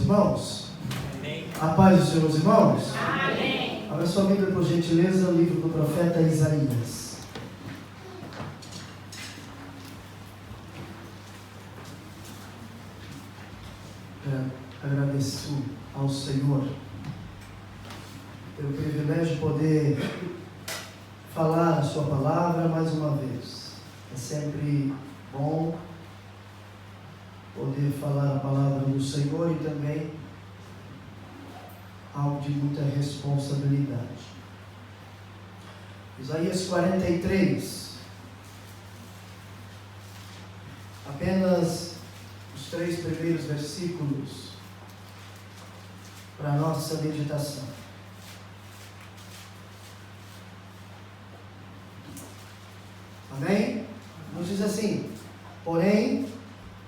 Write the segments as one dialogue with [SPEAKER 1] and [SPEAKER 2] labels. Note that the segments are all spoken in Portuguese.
[SPEAKER 1] irmãos?
[SPEAKER 2] Amém.
[SPEAKER 1] A paz dos seus irmãos?
[SPEAKER 3] Amém.
[SPEAKER 1] Abra sua Bíblia, por gentileza, o livro do profeta Isaías. Agradeço ao Senhor pelo privilégio de poder falar a sua palavra mais uma vez. É sempre bom poder falar a palavra do Senhor e também algo de muita responsabilidade. Isaías 43. Apenas os 3 primeiros versículos para a nossa meditação. Amém? Nos diz assim: porém,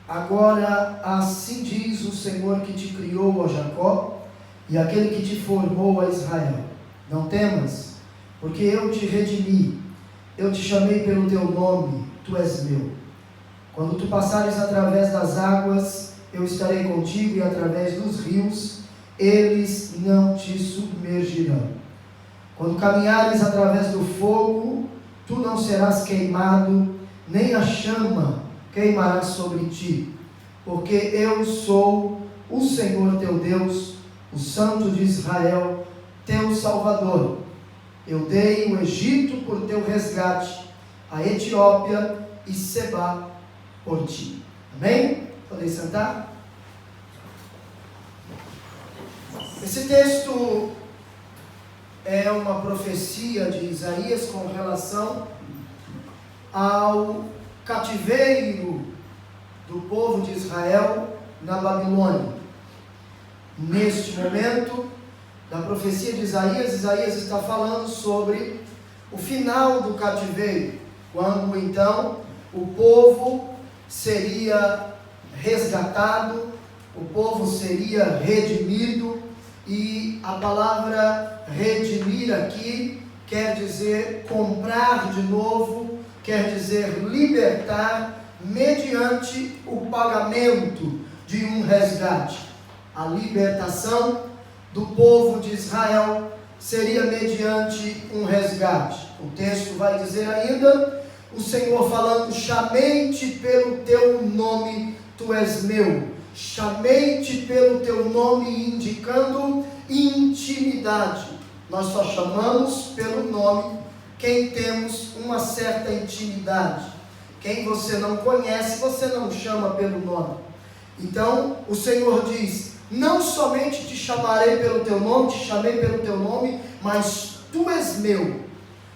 [SPEAKER 1] agora assim diz o Senhor que te criou, ó Jacó, e aquele que te formou, a Israel: não temas, porque eu te redimi, eu te chamei pelo teu nome, tu és meu. Quando tu passares através das águas, eu estarei contigo, e através dos rios, eles não te submergirão. Quando caminhares através do fogo, tu não serás queimado, nem a chama queimará sobre ti, porque eu sou o Senhor teu Deus, o Santo de Israel, teu Salvador. Eu dei o Egito por teu resgate, a Etiópia e Sebá por ti. Amém? Podem sentar? Esse texto é uma profecia de Isaías com relação ao cativeiro do povo de Israel na Babilônia. Neste momento da profecia de Isaías, Isaías está falando sobre o final do cativeiro, quando então o povo seria resgatado, o povo seria redimido. E a palavra redimir aqui quer dizer comprar de novo, quer dizer libertar mediante o pagamento de um resgate. A libertação do povo de Israel seria mediante um resgate. O texto vai dizer ainda, o Senhor falando: chamei-te pelo teu nome, tu és meu. Chamei-te pelo teu nome, indicando intimidade. Nós só chamamos pelo nome quem temos uma certa intimidade. Quem você não conhece, você não chama pelo nome. Então, o Senhor diz: não somente te chamarei pelo teu nome, te chamei pelo teu nome, mas tu és meu.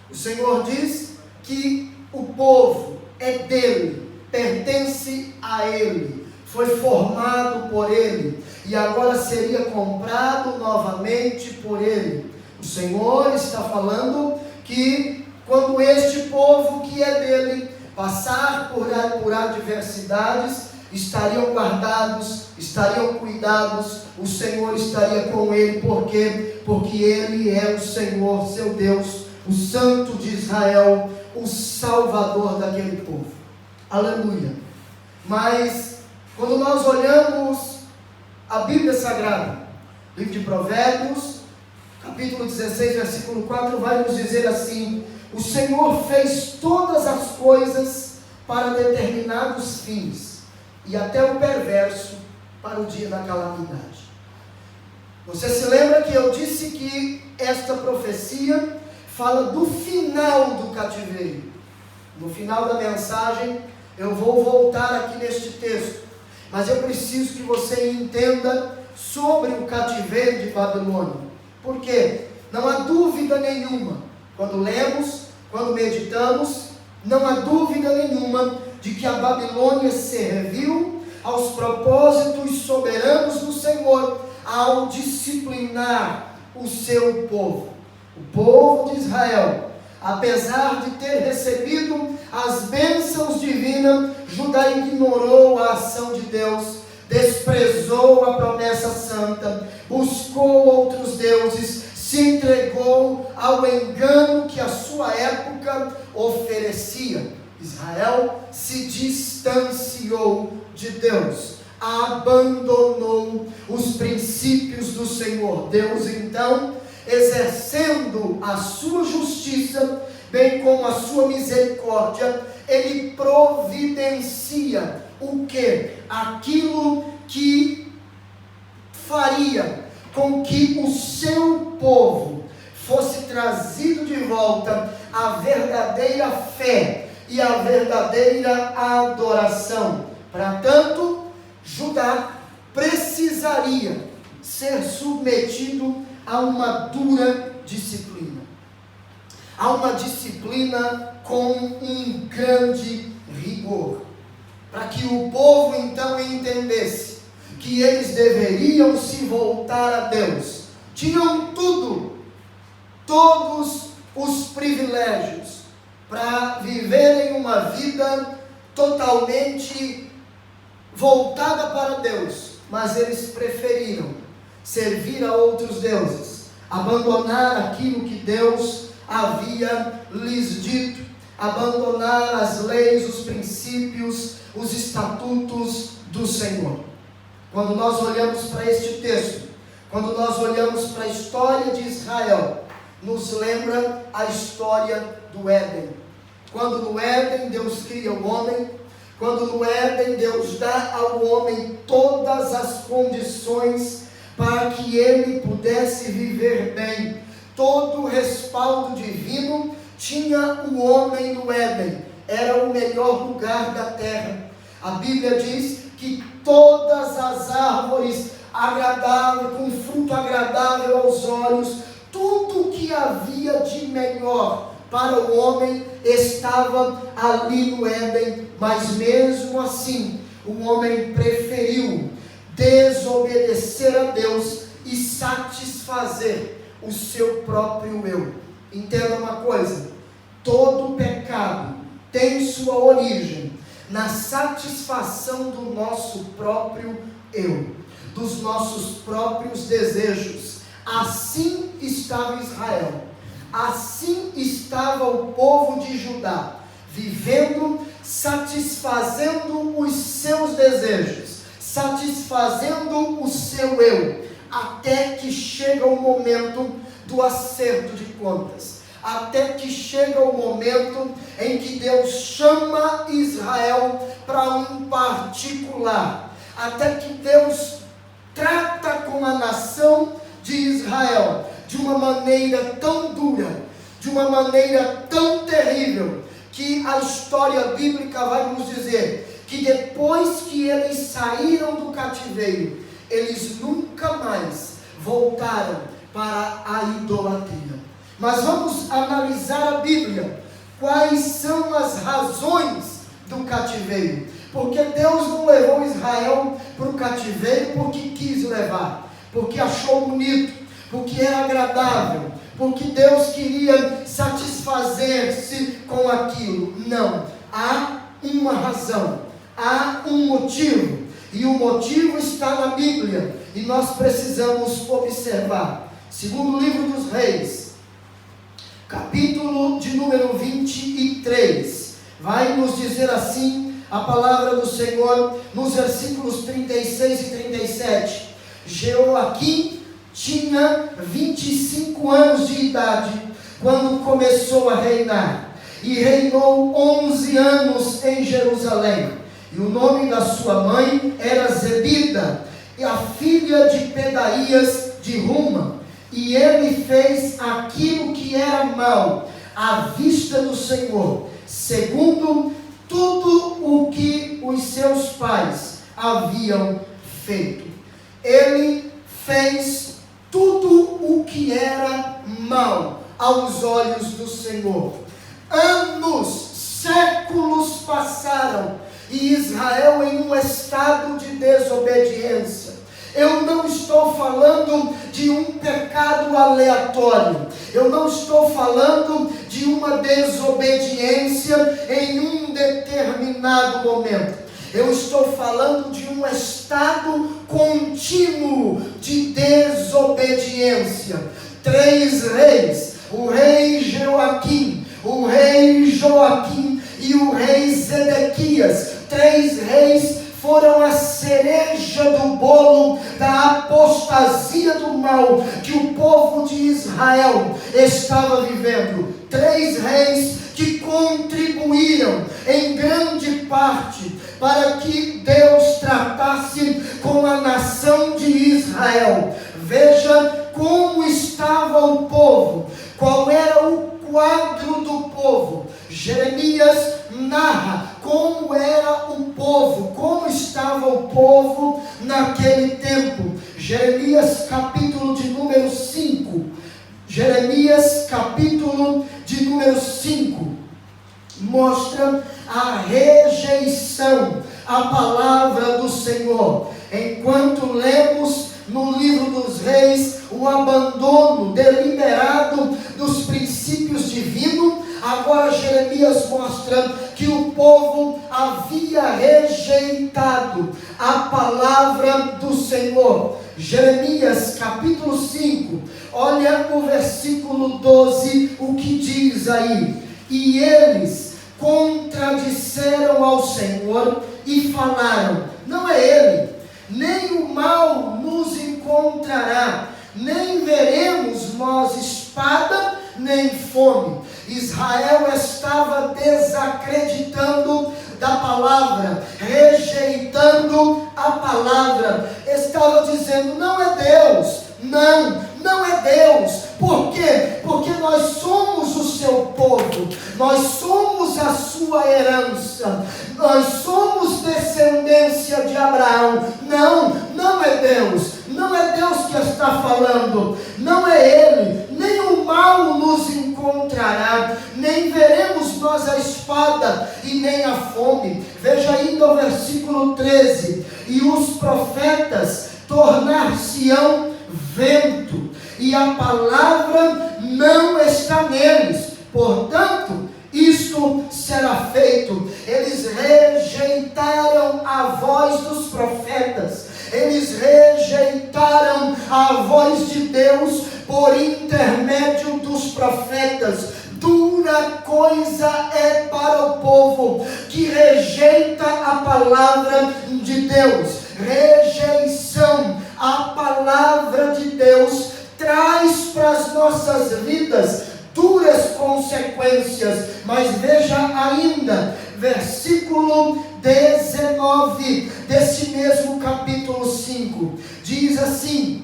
[SPEAKER 1] O Senhor diz que o povo é dele, pertence a ele, foi formado por ele e agora seria comprado novamente por ele. O Senhor está falando que quando este povo que é dele passar por adversidades, estariam guardados, estariam cuidados, o Senhor estaria com ele. Por quê? Porque ele é o Senhor, seu Deus, o Santo de Israel, o Salvador daquele povo. Aleluia. Mas quando nós olhamos a Bíblia Sagrada, livro de Provérbios, capítulo 16, versículo 4, vai nos dizer assim: o Senhor fez todas as coisas para determinados fins, e até o perverso para o dia da calamidade. Você se lembra que eu disse que esta profecia fala do final do cativeiro? No final da mensagem eu vou voltar aqui neste texto, mas eu preciso que você entenda sobre o cativeiro de Babilônia. Por quê? Não há dúvida nenhuma, quando lemos, quando meditamos, não há dúvida nenhuma de que a Babilônia serviu aos propósitos soberanos do Senhor ao disciplinar o seu povo. O povo de Israel, apesar de ter recebido as bênçãos divinas, Judá ignorou a ação de Deus, desprezou a promessa santa, buscou outros deuses, se entregou ao engano que a sua época oferecia. Israel se distanciou de Deus. abandonou os princípios do Senhor. Deus então, exercendo a sua justiça, bem como a sua misericórdia, Ele providencia o que? Aquilo que faria com que o seu povo fosse trazido de volta à verdadeira fé e à verdadeira adoração. Para tanto, Judá precisaria ser submetido a uma dura disciplina. A uma disciplina com um grande rigor. Para que o povo então entendesse que eles deveriam se voltar a Deus. Tinham tudo, todos os privilégios para viverem uma vida totalmente voltada para Deus, mas eles preferiram servir a outros deuses, abandonar aquilo que Deus havia lhes dito, abandonar as leis, os princípios, os estatutos do Senhor. Quando nós olhamos para este texto, quando nós olhamos para a história de Israel, nos lembra a história do Éden. Quando no Éden Deus cria o homem, quando no Éden Deus dá ao homem todas as condições para que ele pudesse viver bem, todo o respaldo divino tinha o homem no Éden, era o melhor lugar da terra. A Bíblia diz que todas as árvores agradáveis, com fruto agradável aos olhos, tudo que havia de melhor para o homem estava ali no Éden, mas mesmo assim o homem preferiu desobedecer a Deus e satisfazer o seu próprio eu. Entenda uma coisa: todo pecado tem sua origem na satisfação do nosso próprio eu, dos nossos próprios desejos. Assim estava Israel, assim estava o povo de Judá, vivendo, satisfazendo os seus desejos, satisfazendo o seu eu, até que chega o momento do acerto de contas, até que chega o momento em que Deus chama Israel para um particular, até que Deus trata com a nação de Israel de uma maneira tão dura, de uma maneira tão terrível, que a história bíblica vai nos dizer que depois que eles saíram do cativeiro, eles nunca mais voltaram para a idolatria. Mas vamos analisar a Bíblia. Quais são as razões do cativeiro? Porque Deus não levou Israel para o cativeiro porque quis levar, porque achou bonito, porque era agradável, porque Deus queria satisfazer-se com aquilo. Não, há uma razão, há um motivo, e o motivo está na Bíblia, e nós precisamos observar. Segundo o livro dos Reis, capítulo de número 23, vai nos dizer assim a palavra do Senhor, nos versículos 36 e 37. Jeoaquim tinha 25 anos de idade quando começou a reinar, e reinou 11 anos em Jerusalém, e o nome da sua mãe era Zebida, e a filha de Pedaías de Ruma. E ele fez aquilo que era mal à vista do Senhor, segundo tudo o que os seus pais haviam feito. Ele fez tudo o que era mal aos olhos do Senhor. Anos, séculos passaram, e Israel em um estado de desobediência. Eu não estou falando de um pecado aleatório, eu não estou falando de uma desobediência em um determinado momento. Eu estou falando de um estado contínuo de desobediência. 3 reis, o rei Jeoaquim, o rei Joaquim e o rei Zedequias, 3 reis foram a ser cereja do bolo da apostasia do mal que o povo de Israel estava vivendo. 3 reis que contribuíram em grande parte para que Deus tratasse com a nação de Israel. Veja como estava o povo, qual era o quadro do povo. Jeremias narra como era o povo, como estava o povo naquele tempo. Jeremias capítulo de número 5. Jeremias capítulo de número 5 mostra a rejeição à palavra do Senhor. Enquanto lemos no livro dos reis o abandono deliberado dos princípios divinos, agora Jeremias mostra que o povo havia rejeitado a palavra do Senhor. Jeremias capítulo 5, olha o versículo 12, o que diz aí: e eles contradisseram ao Senhor e falaram: não é Ele, nem o mal nos encontrará, nem veremos nós espada nem fome. Israel estava desacreditando da palavra, rejeitando a palavra, estava dizendo: não é Deus, não é Deus. Por quê? Porque nós somos o seu povo, nós somos a sua herança, nós somos descendência de Abraão. Não é Deus, não é Deus que está falando, não é Ele, nem o mal nos encontrará, nem veremos nós a espada e nem a fome. Veja ainda o versículo 13: e os profetas tornar-se-ão vento, e a palavra não está neles, portanto isto será feito. Eles rejeitaram a voz dos profetas, eles rejeitaram a voz de Deus por intermédio dos profetas. Dura coisa é para o povo que rejeita a palavra de Deus. Rejeição à palavra de Deus traz para as nossas vidas duras consequências. Mas veja ainda, versículo 19 desse mesmo capítulo 5, diz assim: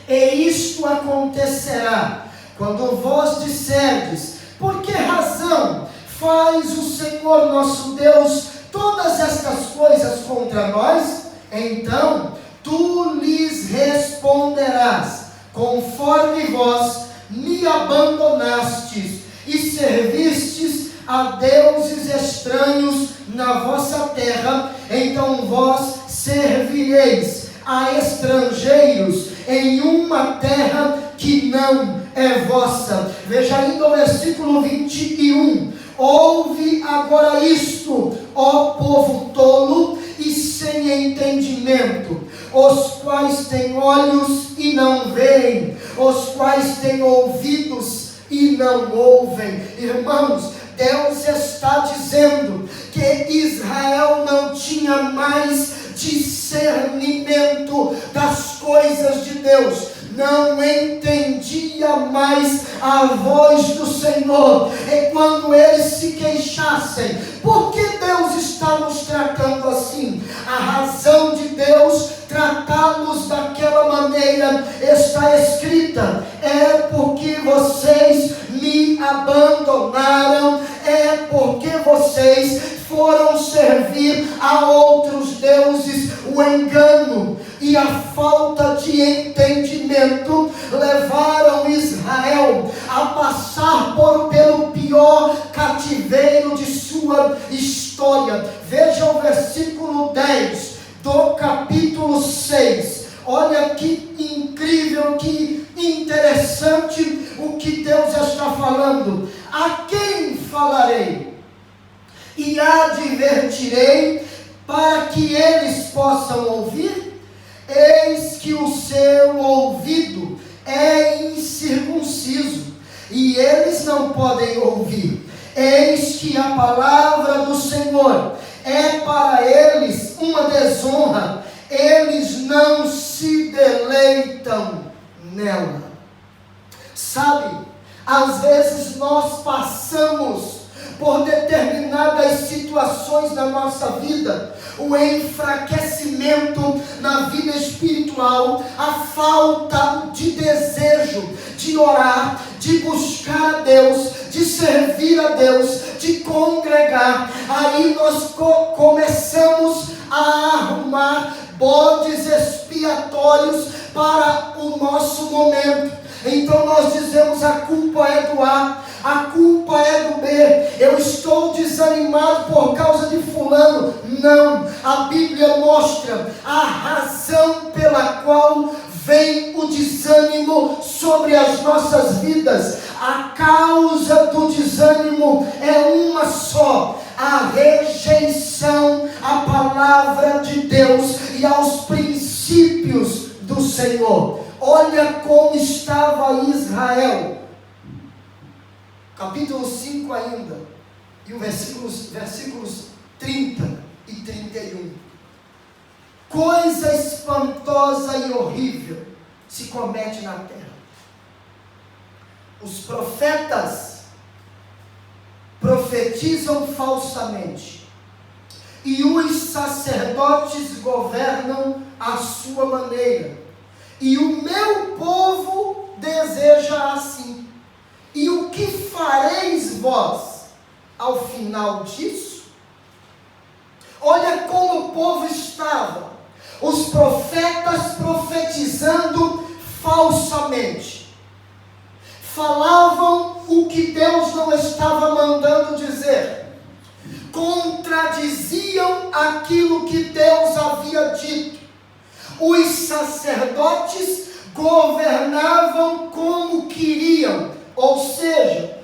[SPEAKER 1] e isto acontecerá quando vós disserdes: por que razão faz o Senhor nosso Deus todas estas coisas contra nós? Então tu lhes responderás: conforme vós me abandonastes e servistes a deuses estranhos na vossa terra, então vós servireis a estrangeiros em uma terra que não é vossa. Veja ainda o versículo 21: ouve agora isto, ó povo tolo e sem entendimento, os quais têm olhos e não veem, os quais têm ouvidos e não ouvem. Irmãos, Deus está dizendo que Israel não tinha mais discernimento das coisas de Deus, não entendia mais a voz do Senhor. E quando eles se queixassem: por que Deus está nos tratando assim? A razão de Deus tratá-los daquela maneira está escrita: é porque vocês me abandonaram, é porque vocês foram servir a outros deuses. O engano e a falta de entendimento levaram Israel a passar pelo pior cativeiro de sua história. Veja o versículo 10 do capítulo 6. Olha que incrível, que interessante o que Deus está falando. A quem falarei e advertirei para que eles possam ouvir? Eis que o seu ouvido é incircunciso e eles não podem ouvir. Eis que a palavra do Senhor é para eles uma desonra, eles não se deleitam nela. Sabe, às vezes nós passamos por determinadas situações na nossa vida, o enfraquecimento na vida espiritual, a falta de desejo de orar, de buscar a Deus, de servir a Deus, de congregar. Aí nós começamos a arrumar bodes expiatórios para o nosso momento. Então nós dizemos: a culpa é do A, a culpa é do B, eu estou desanimado por causa de fulano. Não, a Bíblia mostra a razão pela qual vem o desânimo sobre as nossas vidas. A causa do desânimo é uma só: a rejeição à palavra de Deus e aos princípios do Senhor. Olha como estava Israel, capítulo 5 ainda, e o versículos 30 e 31. Coisa espantosa e horrível se comete na terra. Os profetas profetizam falsamente, e os sacerdotes governam à sua maneira. E o meu povo deseja assim. E o que fareis vós ao final disso? Olha como o povo estava. Os profetas profetizando falsamente. Falavam o que Deus não estava mandando dizer. Contradiziam aquilo que Deus havia dito. Os sacerdotes governavam como queriam, ou seja,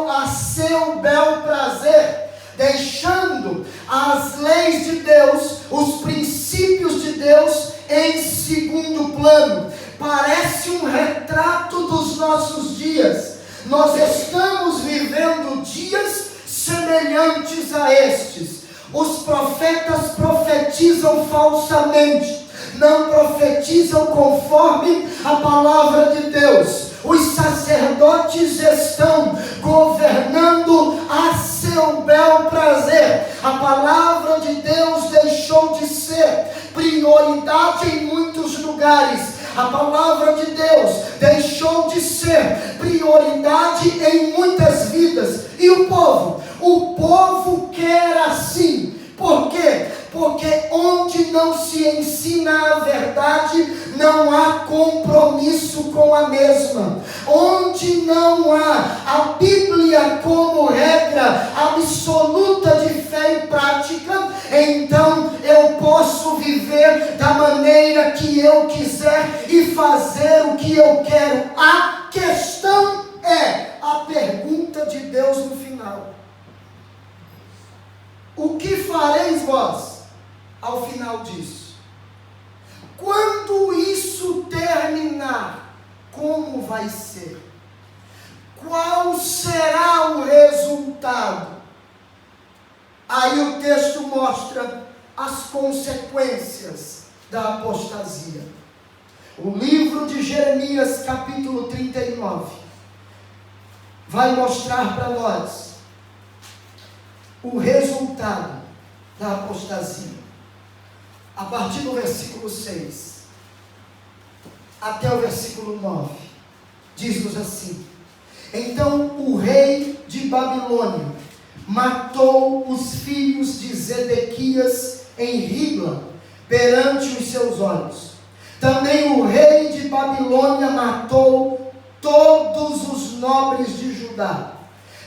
[SPEAKER 1] a seu bel prazer, deixando as leis de Deus, os princípios de Deus em segundo plano. Parece um retrato dos nossos dias. Nós estamos vivendo dias semelhantes a estes. Os profetas profetizam falsamente, não profetizam conforme a palavra de Deus. Os sacerdotes estão governando a seu bel prazer. A palavra de Deus deixou de ser prioridade em muitos lugares. A palavra de Deus deixou de ser prioridade em muitas vidas. E o povo? O povo quer assim. Por quê? Porque onde não se ensina a verdade, não há compromisso com a mesma. Onde não há a Bíblia como regra absoluta de fé e prática, então eu posso viver da maneira que eu quiser e fazer o que eu quero. A questão é a pergunta de Deus no final: o que fareis vós ao final disso? Quando isso terminar, como vai ser? Qual será o resultado? Aí o texto mostra as consequências da apostasia. O livro de Jeremias, capítulo 39, vai mostrar para nós o resultado da apostasia. A partir do versículo 6 até o versículo 9, diz-nos assim: então o rei de Babilônia matou os filhos de Zedequias em Ribla, perante os seus olhos. Também o rei de Babilônia matou todos os nobres de Judá,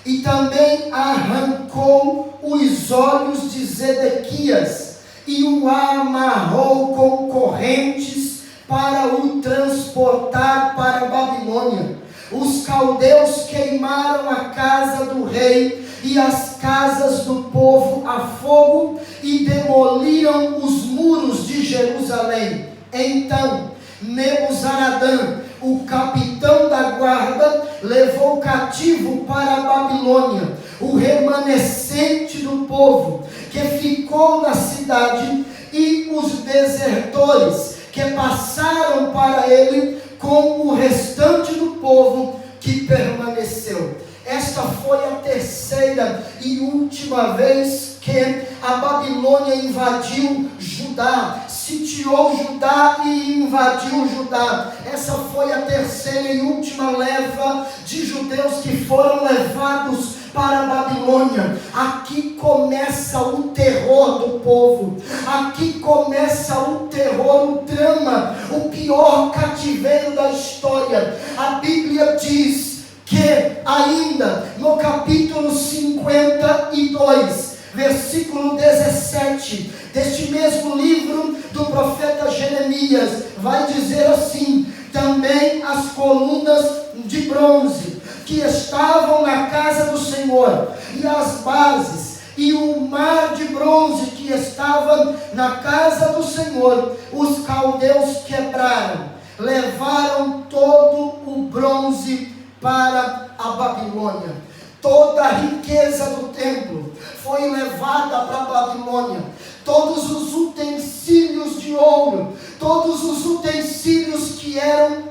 [SPEAKER 1] e também arrancou os olhos de Zedequias, e o amarrou com correntes para o transportar para a Babilônia. Os caldeus queimaram a casa do rei e as casas do povo a fogo, e demoliram os muros de Jerusalém. Então Nebuzaradã, o capitão da guarda, levou cativo para a Babilônia o remanescente do povo que ficou na cidade, e os desertores que passaram para ele com o restante do povo que permaneceu. Esta foi a terceira e última vez que a Babilônia invadiu Judá, sitiou Judá e invadiu Judá. Essa foi a terceira e última leva de judeus que foram levados para a Babilônia. Aqui começa o terror do povo, aqui começa o terror, o drama, o pior cativeiro da história. A Bíblia diz que ainda no capítulo 52, versículo 17, deste mesmo livro do profeta Jeremias, vai dizer assim: também as colunas de bronze que estavam na casa do Senhor, e as bases, e o mar de bronze que estava na casa do Senhor, os caldeus quebraram, levaram todo o bronze para a Babilônia. Toda a riqueza do templo foi levada para a Babilônia. Todos os utensílios de ouro, todos os utensílios que eram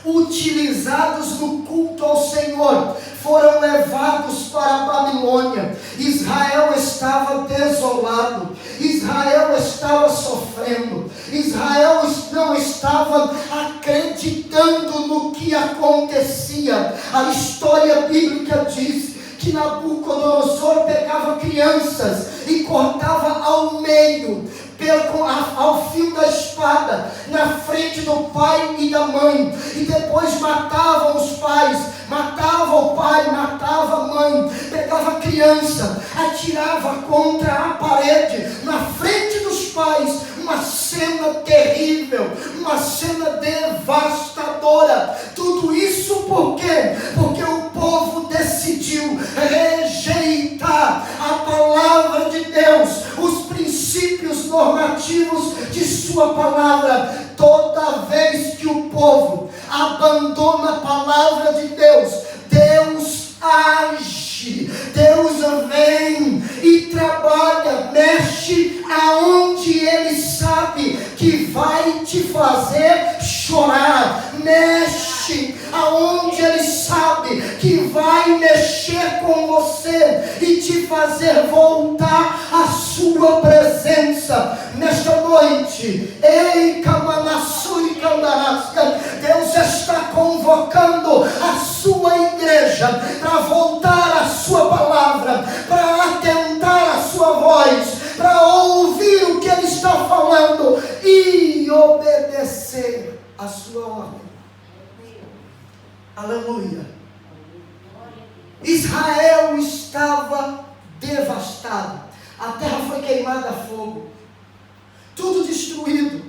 [SPEAKER 1] utilizados no culto ao Senhor, foram levados para a Babilônia. Israel estava desolado, Israel estava sofrendo, Israel não estava acreditando no que acontecia. A história bíblica diz que Nabucodonosor pegava crianças e cortava ao meio, ao fio da espada, na frente do pai e da mãe, e depois matavam os pais, matava o pai, matava a mãe, pegava a criança, atirava contra a parede, na frente dos pais. Uma cena terrível, uma cena devastadora. Tudo isso por quê? Porque o povo decidiu rejeitar a palavra de Deus, os princípios normativos de sua palavra. Toda vez que o povo abandona a palavra de Deus, Deus age, Deus vem e trabalha, mexe aonde Ele sabe que vai te fazer chorar, mexe aonde Ele sabe que vai mexer com você e te fazer voltar à sua presença. Nesta noite, ei, Kamanassui Kandarasca, Deus está convocando a sua igreja para voltar à sua palavra, para atentar à sua voz, para ouvir o que Ele está falando e obedecer a sua ordem. Aleluia. Israel estava devastado, a terra foi queimada a fogo, tudo destruído,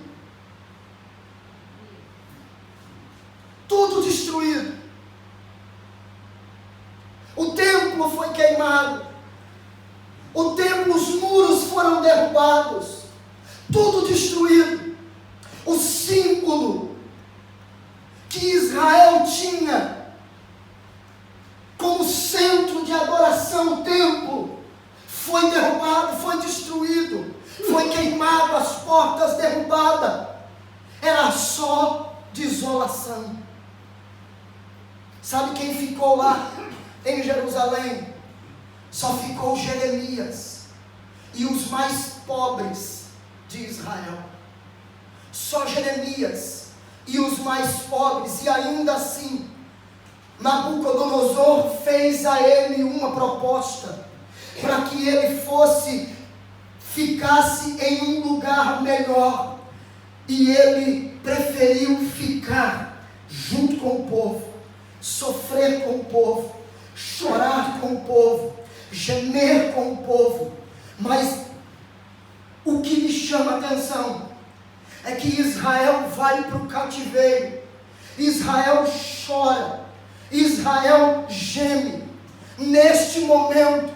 [SPEAKER 1] tudo destruído. O templo foi queimado, o templo, os muros foram derrubados, tudo destruído. O símbolo que Israel tinha como centro de adoração, o templo, foi derrubado, foi destruído, foi queimado, as portas derrubadas. Era só desolação. Sabe quem ficou lá em Jerusalém? Só ficou Jeremias e os mais pobres de Israel. Só Jeremias e os mais pobres. E ainda assim, Nabucodonosor fez a ele uma proposta, para que ele ficasse em um lugar melhor, e ele preferiu ficar junto com o povo, sofrer com o povo, chorar com o povo, gemer com o povo. Mas o que me chama a atenção é que Israel vai para o cativeiro, Israel chora, Israel geme. Neste momento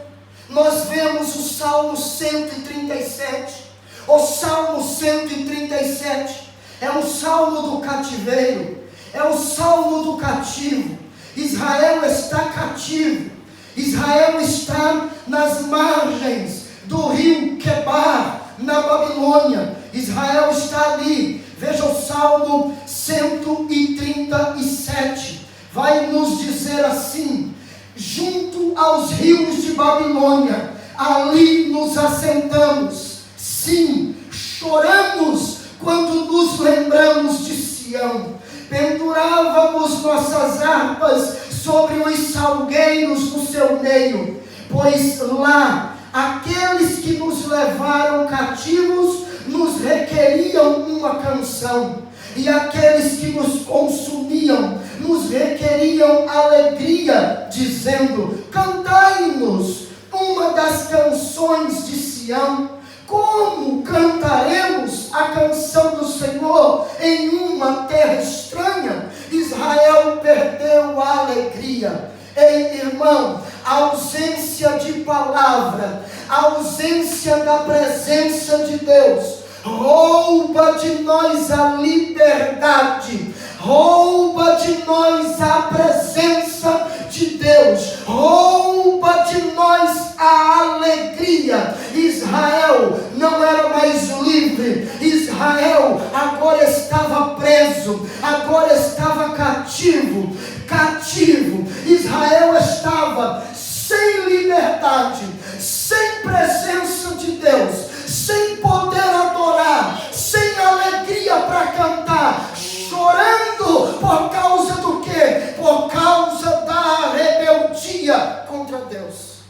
[SPEAKER 1] nós vemos o Salmo 137. O Salmo 137 é o Salmo do cativeiro, é o Salmo do cativo. Israel está cativo, Israel está nas margens do rio Quebar, na Babilônia. Israel está ali. Veja o Salmo 137. Vai nos dizer assim: junto aos rios de Babilônia, ali nos assentamos. Sim, choramos quando nos lembramos de Sião. Pendurávamos nossas harpas sobre os salgueiros no seu meio, pois lá aqueles que nos levaram cativos nos requeriam uma canção, e aqueles que nos consumiam nos requeriam alegria, dizendo: cantai-nos uma das canções de Sião. Como cantaremos a canção do Senhor em uma terra estranha? Israel perdeu a alegria. Ei, irmão, a ausência de palavra, a ausência da presença de Deus, rouba de nós a liberdade, rouba de nós a presença de Deus, rouba de nós a alegria. Israel não era mais livre. Israel agora estava preso, agora estava cativo. Israel estava sem liberdade, sem presença de Deus, sem poder adorar, sem alegria para cantar, chorando por causa do quê? Por causa da rebeldia contra Deus.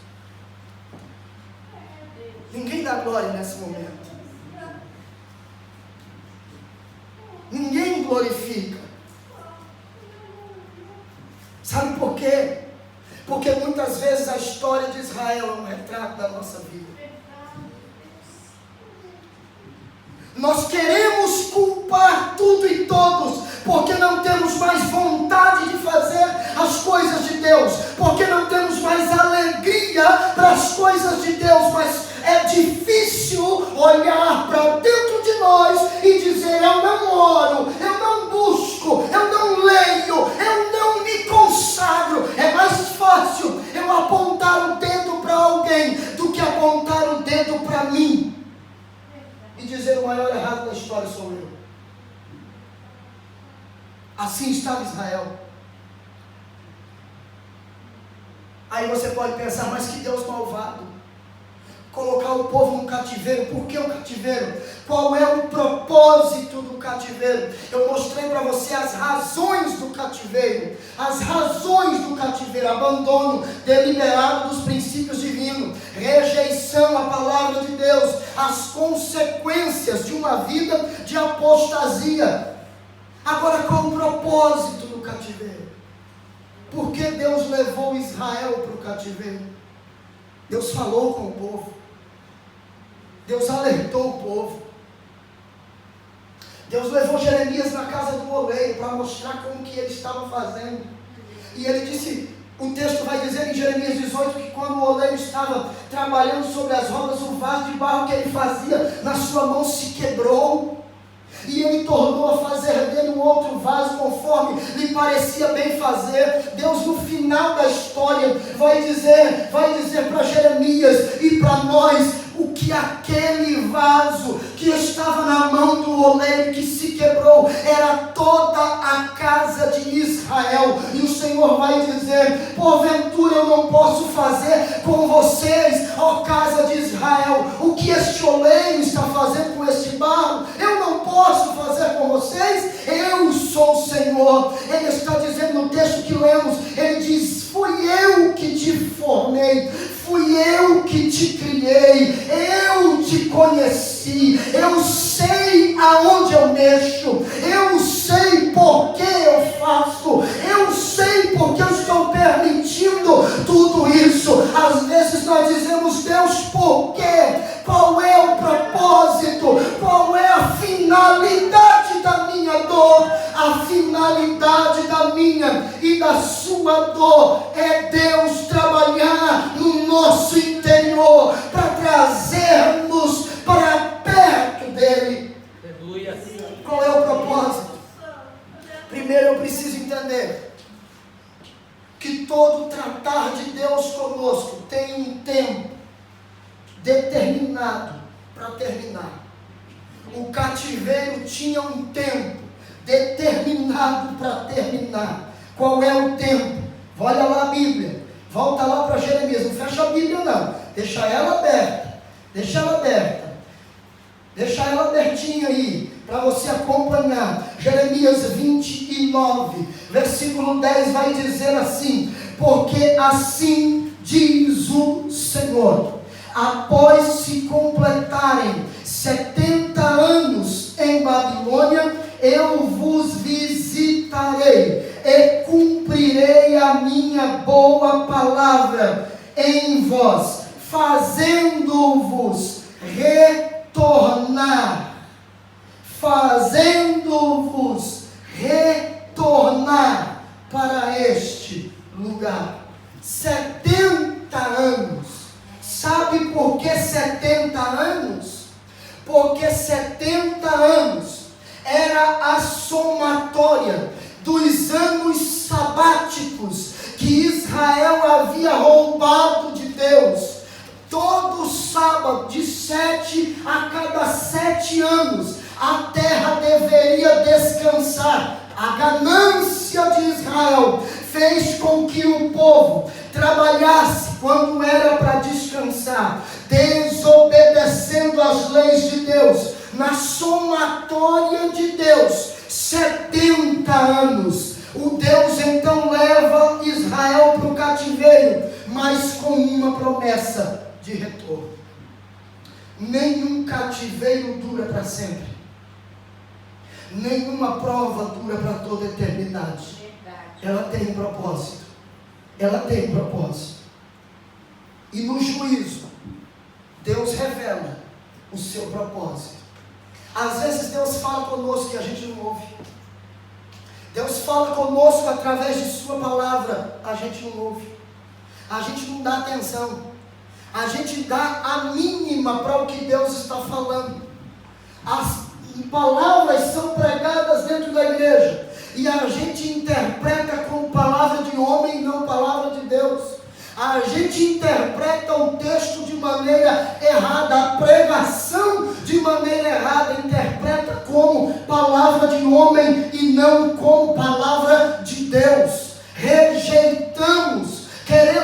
[SPEAKER 1] Ninguém dá glória nesse momento. Ninguém glorifica. Sabe por quê? Porque muitas vezes a história de Israel é um retrato da nossa vida. Nós queremos culpar tudo e todos, porque não temos mais vontade de fazer as coisas de Deus, porque não temos mais alegria para as coisas de Deus, mas é difícil olhar para dentro de nós e dizer: eu não oro, eu não busco, eu não leio, eu não me consagro. É mais fácil eu apontar o dedo para alguém do que apontar o dedo para mim e dizer: o maior errado da história sou eu. Assim estava Israel. Aí você pode pensar: mas que Deus malvado, colocar o povo no cativeiro. Por que o cativeiro? Qual é o propósito do cativeiro? Eu mostrei para você as razões do cativeiro. As razões do cativeiro: abandono deliberado dos princípios divinos, rejeição à palavra de Deus, as consequências de uma vida de apostasia. Agora, qual o propósito do cativeiro? Por que Deus levou Israel para o cativeiro? Deus falou com o povo. Deus alertou o povo. Deus levou Jeremias na casa do oleiro para mostrar como que ele estava fazendo. E ele disse, o texto vai dizer em Jeremias 18, que quando o oleiro estava trabalhando sobre as rodas, o vaso de barro que ele fazia na sua mão se quebrou. E ele tornou a fazer dele um outro vaso conforme lhe parecia bem fazer. Deus, no final da história, vai dizer para Jeremias e para nós o que aquele vaso que estava na mão do oleiro que se quebrou era toda a casa de Israel. E o Senhor vai dizer: porventura eu não posso fazer com vocês, ó casa de Israel, o que este oleiro está fazendo com este barro? Eu não posso fazer com vocês? Eu sou o Senhor. Ele está dizendo no texto que lemos, ele diz: fui eu que te formei, fui eu que te criei, eu te conheci, eu sei aonde eu mexo, eu sei por que eu faço, eu sei porque eu estou permitindo tudo isso. Às vezes nós dizemos: Deus, por quê? Qual é o propósito? Qual é a finalidade da minha dor? A finalidade da minha e da sua dor é Deus trabalhar no nosso interior para trazermos para perto dele. Aleluia. Qual é o propósito? Primeiro eu preciso entender que todo tratar de Deus conosco tem um tempo determinado para terminar. O cativeiro tinha um tempo determinado para terminar. Qual é o tempo? Olha lá a Bíblia. Volta lá para Jeremias. Não fecha a Bíblia não. Deixa ela aberta. Deixa ela aberta. Deixa ela abertinha aí, para você acompanhar. Jeremias 29, versículo 10 vai dizer assim: porque assim diz o Senhor, após se completarem 70 anos em Babilônia, eu vos visitarei e cumprirei a minha boa palavra em vós, fazendo-vos retornar para este lugar. 70 anos. Sabe por que 70 anos? Porque 70 anos era a somatória dos anos sabáticos que Israel havia roubado de Deus. Todo sábado, de 7 a cada 7 anos, a terra deveria descansar. A ganância de Israel fez com que o povo trabalhasse quando era para descansar, desobedecendo as leis de Deus. Na somatória de Deus, 70 anos. O Deus então leva Israel para o cativeiro, mas com uma promessa de retorno. Nenhum cativeiro dura para sempre. Nenhuma prova dura para toda a eternidade. Ela tem um propósito. Ela tem um propósito. E no juízo, Deus revela o seu propósito. Às vezes Deus fala conosco e a gente não ouve. Deus fala conosco através de sua palavra, a gente não ouve. A gente não dá atenção. A gente dá a mínima para o que Deus está falando. As palavras são pregadas dentro da igreja e a gente interpreta como palavra de homem e não palavra de Deus. A gente interpreta o texto de maneira errada, a pregação de maneira errada, interpreta como palavra de homem e não como palavra de Deus. Rejeitamos,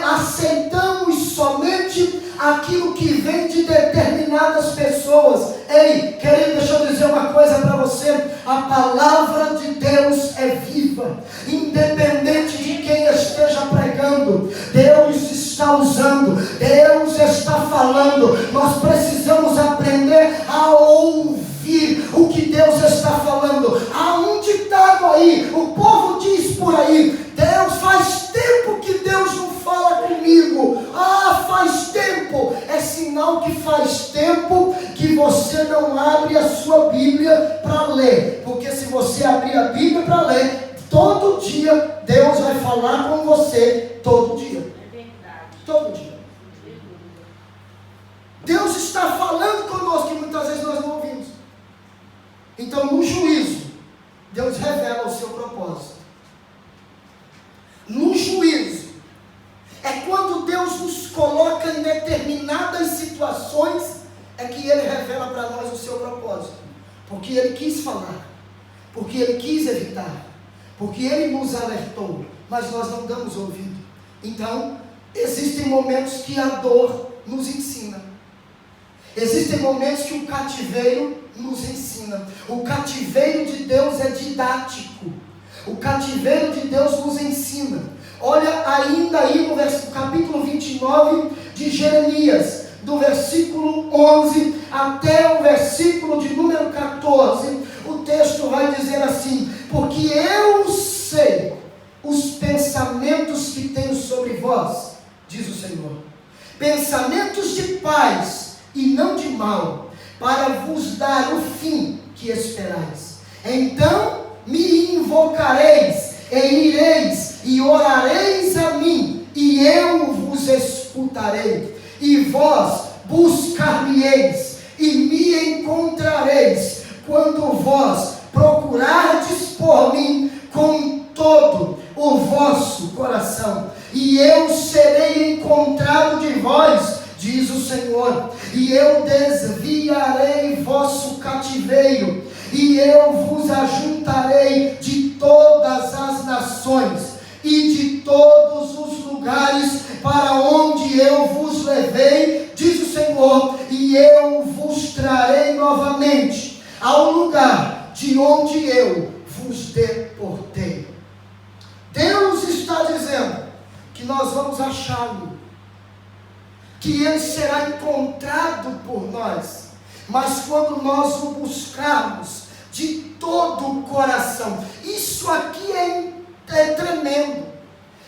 [SPEAKER 1] aceitamos somente aquilo que vem de determinadas pessoas. Ei, querido, deixa eu dizer uma coisa para você: a palavra de Deus é viva, independente de quem esteja pregando. Deus está usando, Deus está falando. Nós precisamos aprender a ouvir o que Deus está falando. Há um ditado aí, o povo diz por aí: Deus, faz tempo que Deus não fala comigo. Faz tempo. É sinal que faz tempo que você não abre a sua Bíblia para ler. Porque se você abrir a Bíblia para ler, todo dia Deus vai falar com você. Todo dia.
[SPEAKER 2] É verdade.
[SPEAKER 1] Todo dia. Deus está falando conosco e muitas vezes nós não ouvimos. Então, no juízo, Deus revela o seu propósito. No juízo, é quando Deus nos coloca em determinadas situações, é que Ele revela para nós o seu propósito. Porque Ele quis falar, porque Ele quis evitar, porque Ele nos alertou, mas nós não damos ouvido. Então, existem momentos que a dor nos ensina. Existem momentos que o cativeiro nos ensina. O cativeiro de Deus é didático. O cativeiro de Deus nos ensina. Olha ainda aí no capítulo 29 de Jeremias, do versículo 11 até o versículo de número 14, o texto vai dizer assim: porque eu sei os pensamentos que tenho sobre vós, diz o Senhor, pensamentos de paz e não de mal, para vos dar o fim que esperais. Então me invocareis, e ireis, e orareis a mim, e eu vos escutarei, e vós buscar-me-eis, e me encontrareis, quando vós procurardes por mim com todo o vosso coração, e eu serei encontrado de vós, diz o Senhor, e eu desviarei vosso cativeiro, e eu vos ajuntarei de todas as nações, e de todos os lugares para onde eu vos levei, diz o Senhor, e eu vos trarei novamente ao lugar de onde eu vos deportei. Deus está dizendo que nós vamos achá-lo, que ele será encontrado por nós, mas quando nós o buscarmos de todo o coração. Isso aqui é tremendo,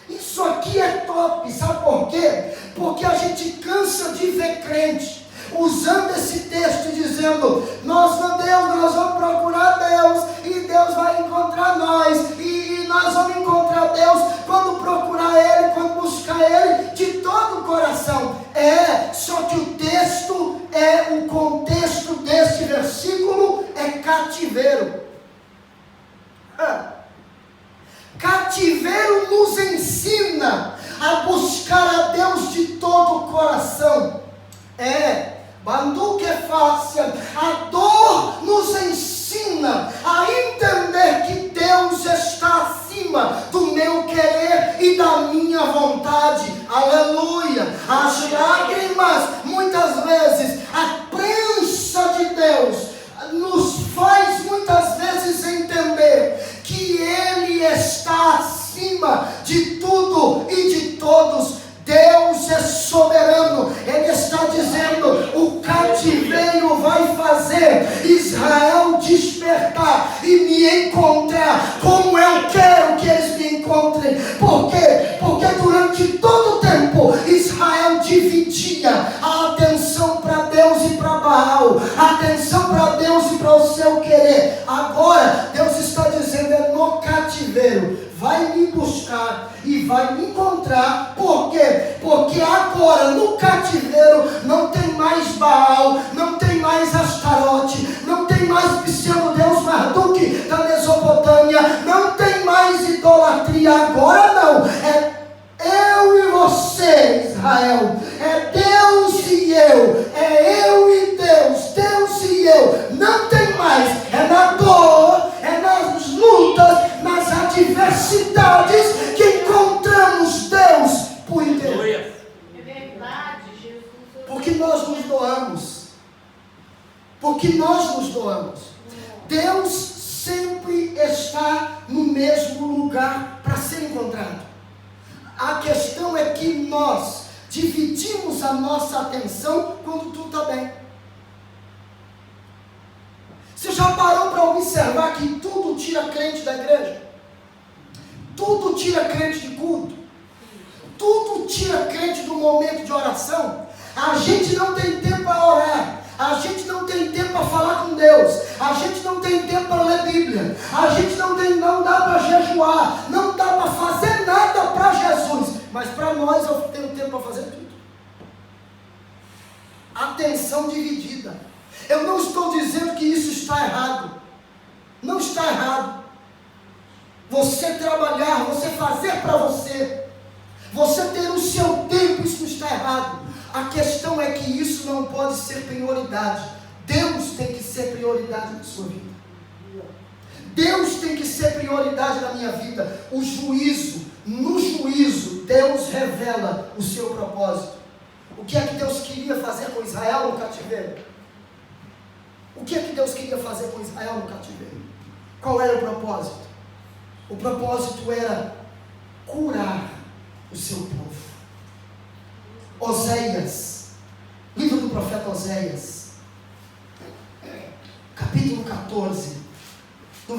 [SPEAKER 1] isso aqui é top, sabe por quê? Porque a gente cansa de ver crente usando esse texto e dizendo, nós vamos procurar Deus, e Deus vai encontrar nós, e nós vamos encontrar Deus quando procurar Ele, quando buscar Ele de todo o coração. Só que o texto, o contexto deste versículo é cativeiro. Cativeiro nos ensina a buscar a Deus de todo o coração. Banduque é fácil. A dor nos ensina a entender que Deus está acima do meu querer e da minha vontade. Aleluia. As lágrimas, muitas vezes, a prensa de Deus nos faz muitas vezes entender que Ele está acima de tudo e de todos. Deus é soberano. Ele está dizendo, o cativeiro vai fazer Israel despertar e me encontrar como eu quero que eles me encontrem. Por quê? Porque durante todo o tempo Israel dividia a atenção para Deus e para Baal, a atenção para Deus e para o seu querer. Agora Deus está dizendo, no cativeiro vai me buscar e vai me encontrar. Por quê? Porque agora no cativeiro não tem mais Baal, não tem mais Astarote, não tem mais pseudo-deus Marduk da Mesopotâmia, não tem mais idolatria. Agora não, é eu e você, Israel, é Deus e eu, é eu e Deus, Deus e eu, não tem mais, é na dor, é nas lutas, nas adversidades que encontramos Deus por inteiro.
[SPEAKER 2] É verdade, Jesus.
[SPEAKER 1] Porque nós nos doamos, porque nós nos doamos. Deus sempre está no mesmo lugar para ser encontrado. A questão é que nós dividimos a nossa atenção quando tudo está bem. Você já parou para observar que tudo tira crente da igreja? Tudo tira crente de culto? Tudo tira crente do momento de oração? A gente não tem tempo para orar. A gente não tem tempo para falar com Deus. A gente não tem tempo para ler Bíblia. A gente não dá para jejuar. Não dá para fazer nada para Jesus. Mas para nós eu tenho tempo para fazer tudo. Atenção dividida. Eu não estou dizendo que isso está errado. Não está errado. Você trabalhar, você fazer para você. Você ter o seu tempo, isso não está errado. A questão é que isso não pode ser prioridade. Deus tem que ser prioridade na sua vida. Deus tem que ser prioridade na minha vida. O juízo, no juízo, Deus revela o seu propósito. O que é que Deus queria fazer com Israel no cativeiro? O que é que Deus queria fazer com Israel no cativeiro? Qual era o propósito? O propósito era curar o seu povo. Oséias, livro do profeta Oséias, capítulo 14, do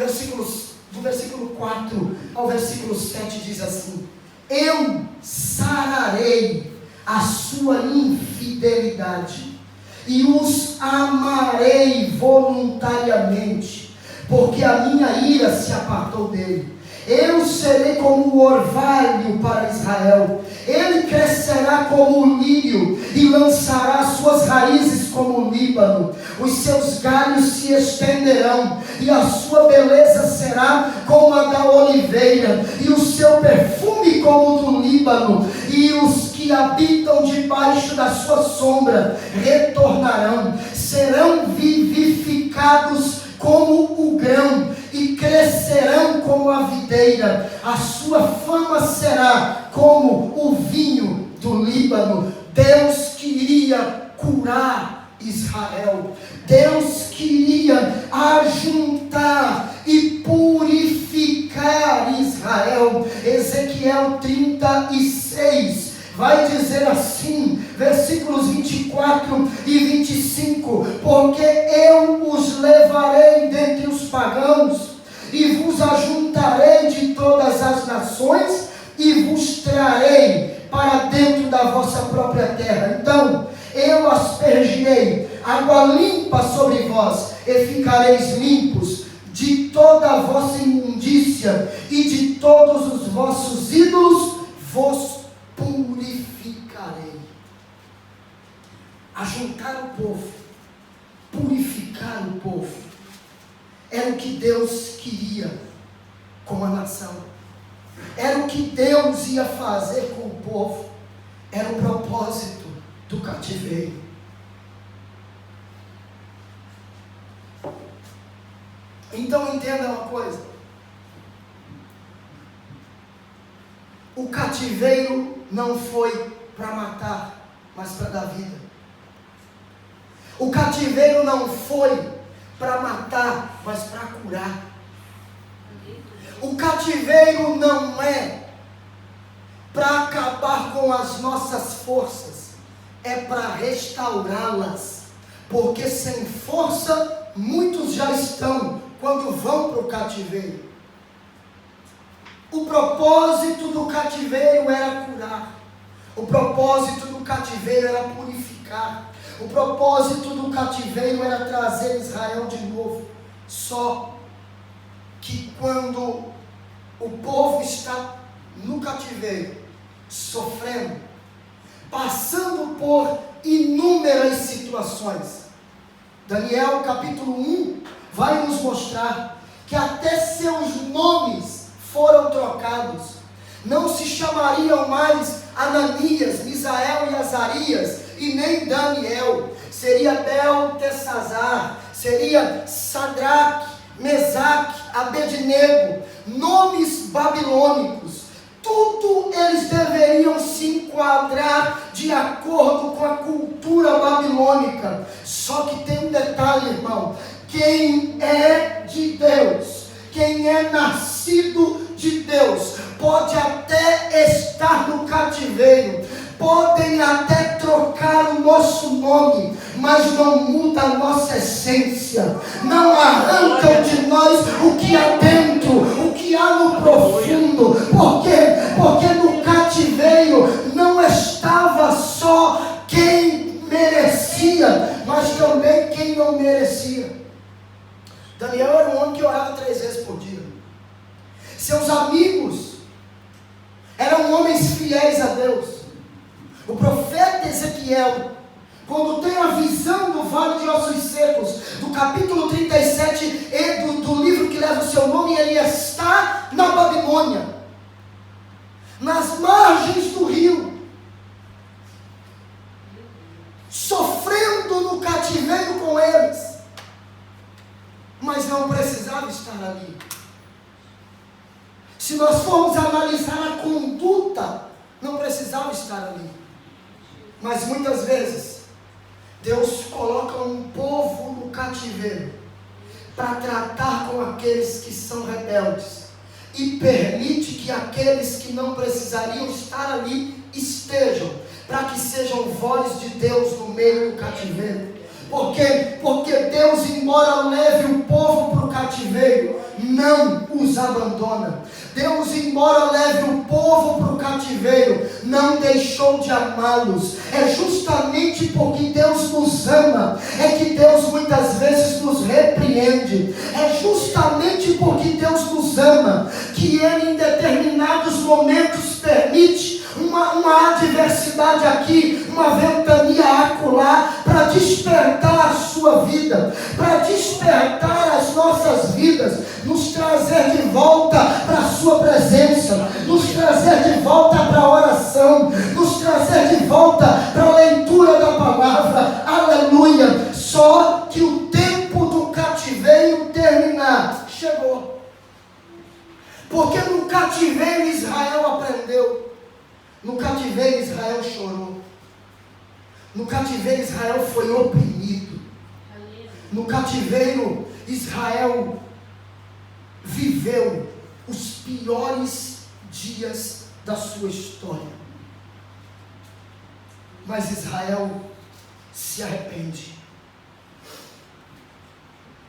[SPEAKER 1] versículo 4 ao versículo 7 diz assim: eu sararei a sua infidelidade e os amarei voluntariamente, porque a minha ira se apartou dele. Eu serei como o orvalho para Israel. Ele crescerá como o lírio e lançará suas raízes como o Líbano. Os seus galhos se estenderão e a sua beleza será como a da oliveira e o seu perfume como o do Líbano. E os que que habitam debaixo da sua sombra retornarão, serão vivificados como o grão e crescerão como a videira. A sua fama será como o vinho do Líbano. Deus queria curar Israel. Deus queria ajuntar e purificar Israel. Ezequiel 36 vai dizer assim, versículos 24 e 25: porque eu os levarei dentre os pagãos e vos ajuntarei de todas as nações e vos trarei para dentro da vossa própria terra. Então eu aspergirei água limpa sobre vós e ficareis limpos de toda a vossa imundícia e de todos os vossos ídolos vos purificarei. Ajuntar o povo, purificar o povo, era o que Deus queria com a nação, era o que Deus ia fazer com o povo, era o propósito do cativeiro. Então entenda uma coisa: o cativeiro não foi para matar, mas para dar vida. O cativeiro não foi para matar, mas para curar. O cativeiro não é para acabar com as nossas forças, é para restaurá-las, porque sem força muitos já estão quando vão para o cativeiro. O propósito do cativeiro era curar, o propósito do cativeiro era purificar, o propósito do cativeiro era trazer Israel de novo. Só que quando o povo está no cativeiro, sofrendo, passando por inúmeras situações, Daniel capítulo 1 vai nos mostrar que até seus nomes foram trocados. Não se chamariam mais Ananias, Misael e Azarias, e nem Daniel. Seria Beltesazar, seria Sadraque, Mesaque, Abednego, nomes babilônicos. Tudo eles deveriam se enquadrar de acordo com a cultura babilônica. Só que tem um detalhe, irmão: quem é de Deus, quem é nascido de Deus, pode até estar no cativeiro, podem até trocar o nosso nome, mas não muda a nossa essência, não arrancam de nós o que há dentro, o que há no profundo. Por quê? Porque no cativeiro não estava só quem merecia, mas também quem não merecia. Daniel era um homem que orava 3 vezes por dia. Seus amigos eram homens fiéis a Deus. O profeta Ezequiel, quando tem a visão do vale de ossos secos, do capítulo 37 e do livro que leva o seu nome, ele está na Babilônia, nas margens do rio, sofrendo no cativeiro com eles, mas não precisava estar ali. Se nós formos analisar a conduta, não precisava estar ali. Mas muitas vezes Deus coloca um povo no cativeiro para tratar com aqueles que são rebeldes e permite que aqueles que não precisariam estar ali estejam, para que sejam voz de Deus no meio do cativeiro. Por quê? Porque Deus, embora leve o povo para o cativeiro, não os abandona. Deus, embora leve o povo para o cativeiro, não deixou de amá-los. É justamente porque Deus nos ama, é que Deus muitas vezes nos repreende. É justamente porque Deus nos ama, que Ele em determinados momentos permite uma adversidade aqui, uma ventania acolá, para despertar a sua vida, para despertar as nossas vidas, nos trazer de volta para a sua presença, nos trazer de volta para a oração, nos trazer cativeiro Israel chorou. No cativeiro Israel foi oprimido. No cativeiro Israel viveu os piores dias da sua história. Mas Israel se arrepende.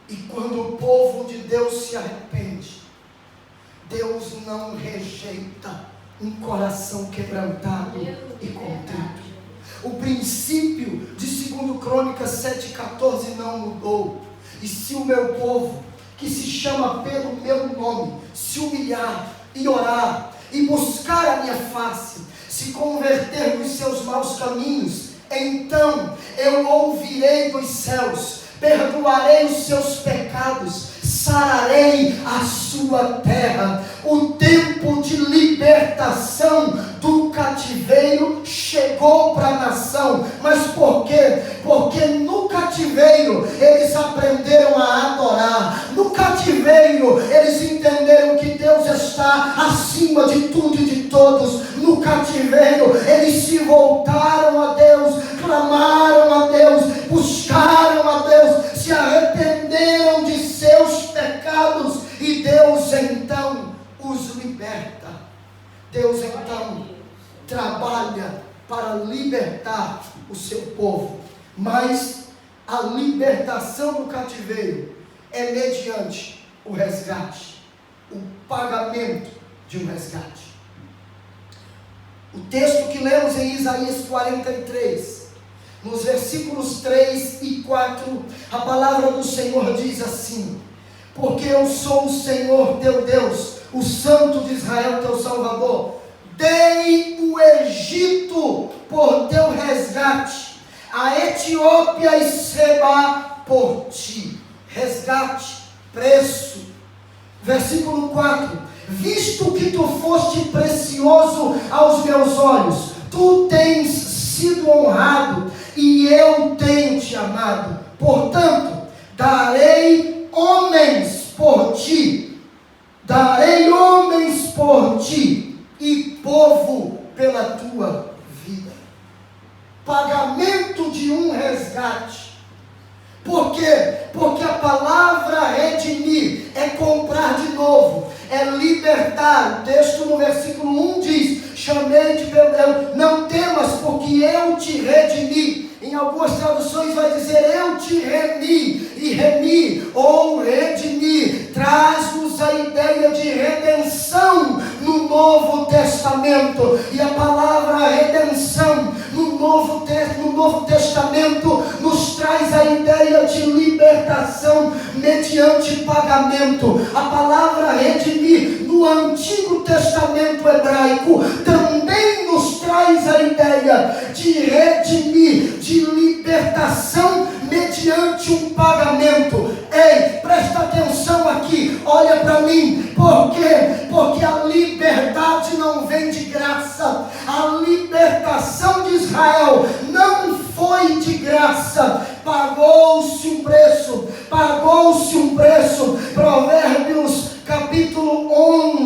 [SPEAKER 1] E quando o povo de Deus se arrepende, Deus não rejeita um coração quebrantado e contrito. O princípio de 2 Crônicas 7,14 não mudou. E se o meu povo, que se chama pelo meu nome, se humilhar e orar e buscar a minha face, se converter dos seus maus caminhos, então eu ouvirei dos céus, perdoarei os seus pecados, sararei a sua terra. O tempo de libertação do cativeiro chegou para a nação. Mas por quê? Porque no cativeiro eles aprenderam a adorar. No cativeiro eles entenderam que Deus está acima de tudo e de todos. No cativeiro eles se voltaram a Deus, clamaram a Deus, buscaram a Deus, se arrependeram de seus pecados, e Deus então os liberta. Deus então trabalha para libertar o seu povo. Mas a libertação do cativeiro é mediante o resgate, o pagamento de um resgate. O texto que lemos em Isaías 43, nos versículos 3 e 4, a palavra do Senhor diz assim: porque eu sou o Senhor teu Deus, o Santo de Israel teu Salvador. Dei o Egito por teu resgate, a Etiópia e Seba por ti. Resgate, preço. Versículo 4: visto que tu foste precioso aos meus olhos, tu tens sido honrado e eu tenho te amado. Portanto, darei homens por ti, e povo pela tua vida. Pagamento de um resgate. Por quê? Porque a palavra redimir é comprar de novo, é libertar. O texto no versículo 1 diz: chamei-te pelo, não temas, porque eu te redimi. Em algumas traduções vai dizer: eu te remi. E remi ou redimi traz-nos a ideia de redenção no Novo Testamento. E a palavra redenção no Novo Testamento nos traz a ideia de libertação mediante pagamento. A palavra redimir no Antigo Testamento hebraico também nos traz a ideia de redimir, de libertação mediante um pagamento. Ei, presta atenção aqui, olha para mim. Por quê? Porque a liberdade não vem de graça. A libertação de Israel não foi de graça. Pagou-se um preço. Provérbios capítulo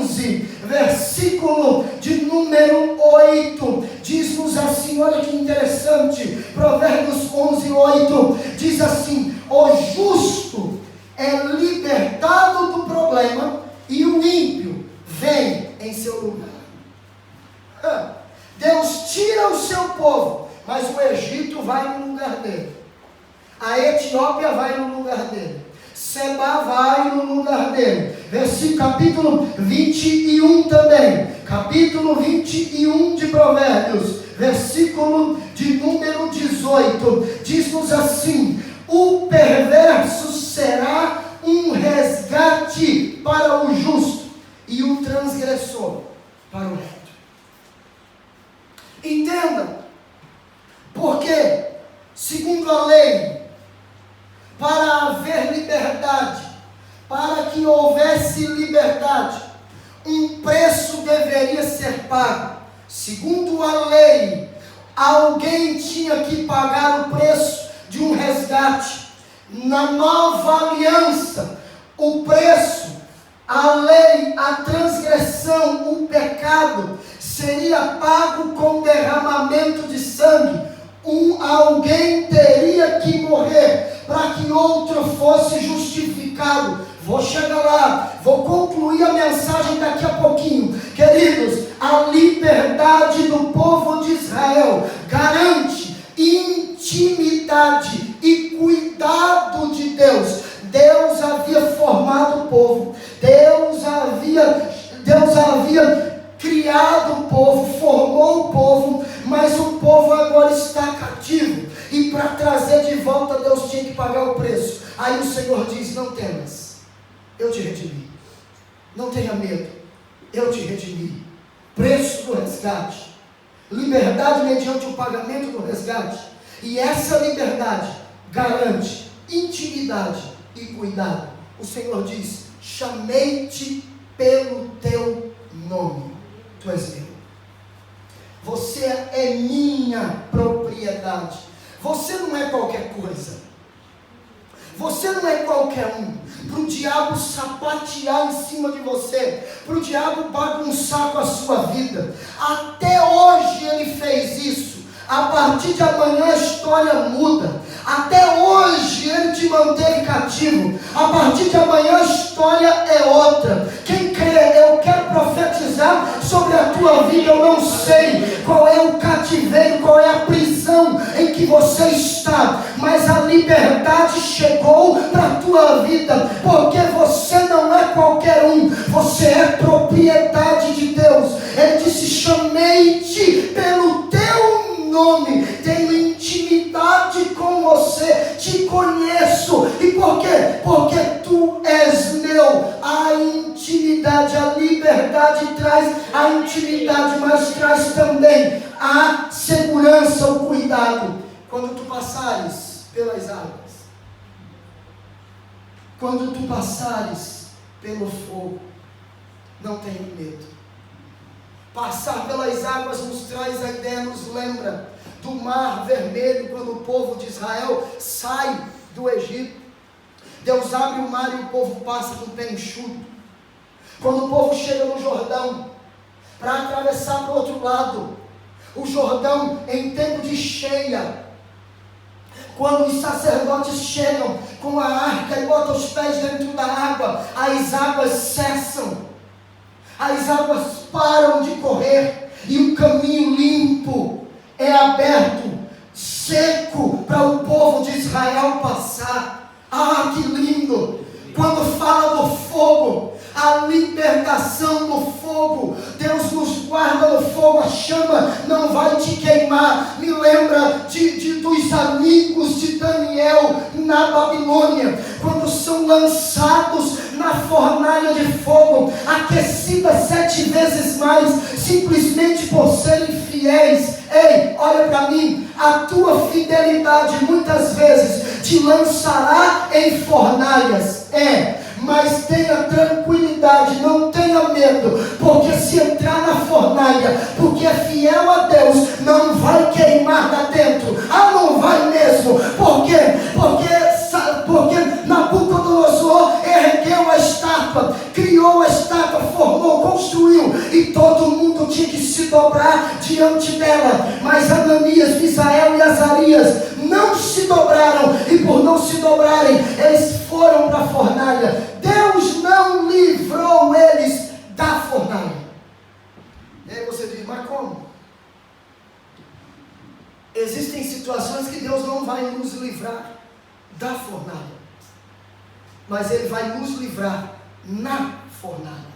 [SPEAKER 1] 11, versículo de número 8, diz-nos assim, olha que interessante, Provérbios 11, 8, diz assim: o justo é libertado do problema e o ímpio vem em seu lugar. Deus tira o seu povo, mas o Egito vai no lugar dele, a Etiópia vai no lugar dele, Seba vai no lugar dele. Capítulo 21 também, capítulo 21 de Provérbios, versículo de número 18, diz-nos assim: o perverso será um resgate para o justo e o transgressor para o reto. Entenda, porque segundo a lei, para haver liberdade, para que houvesse liberdade, um preço deveria ser pago. Segundo a lei, alguém tinha que pagar o preço de um resgate. Na nova aliança, o preço, a lei, a transgressão, o pecado seria pago com derramamento de sangue. Alguém teria que morrer para que outro fosse justificado. Vou chegar lá, vou concluir a mensagem daqui a pouquinho. Queridos, a liberdade do povo de Israel garante intimidade e cuidado de Deus. Deus havia formado o povo, Deus havia criado o povo, formou o povo, mas o povo agora está cativo, e para trazer de volta Deus tinha que pagar o preço. Aí o Senhor diz: não temas, eu te redimi, não tenha medo, eu te redimi. Preço do resgate, liberdade mediante o pagamento do resgate, e essa liberdade garante intimidade e cuidado. O Senhor diz: chamei-te pelo teu nome, tu és meu, você é minha propriedade. Você não é qualquer coisa, você não é qualquer um, para o diabo sapatear em cima de você, para o diabo bagunçar com a sua vida. Até hoje ele fez isso. A partir de amanhã a história muda. Até hoje ele te manteve cativo. A partir de amanhã a história é outra. Quem crê, eu quero profetizar sobre a tua vida. Eu não sei qual é o cativeiro, qual é a prisão em que você está, mas a liberdade chegou para a tua vida, porque você não é qualquer um, você é propriedade de Deus. Ele disse: chamei-te pelo teu nome, tenho intimidade com você, te conheço. E por quê? Porque tu és meu. A intimidade, a liberdade traz a intimidade, mas traz também a segurança, o cuidado. Quando tu passares pelas águas, quando tu passares pelo fogo, não tenha medo. Passar pelas águas nos traz a ideia, nos lembra do Mar Vermelho, quando o povo de Israel sai do Egito. Deus abre o mar e o povo passa com o pé enxuto. Quando o povo chega no Jordão, para atravessar para o outro lado, o Jordão em tempo de cheia, quando os sacerdotes chegam com a arca e botam os pés dentro da água, as águas cessam. As águas param de correr e o caminho limpo é aberto, seco, para o povo de Israel passar. Ah, que lindo! Quando fala do fogo, a libertação do fogo, Deus nos guarda no fogo, a chama não vai te queimar. Me lembra dos amigos de Daniel na Babilônia, quando são lançados na fornalha de fogo, aquecida 7 vezes mais, simplesmente por serem fiéis. Ei, olha para mim, a tua fidelidade muitas vezes te lançará em fornalhas, mas tenha tranquilidade, não tenha medo, porque se entrar na fornalha, porque é fiel a Deus, não vai queimar lá dentro. Ah, não vai mesmo. Por quê? Porque Nabucodonosor ergueu a estátua, criou a estátua, formou, construiu, e todo mundo tinha que se dobrar diante dela. Mas Ananias, Misael e Azarias não se dobraram, e por não se dobrarem, eles foram para a fornalha. Deus não livrou eles da fornalha. E aí você diz: mas como? Existem situações que Deus não vai nos livrar da fornalha, mas Ele vai nos livrar na fornalha.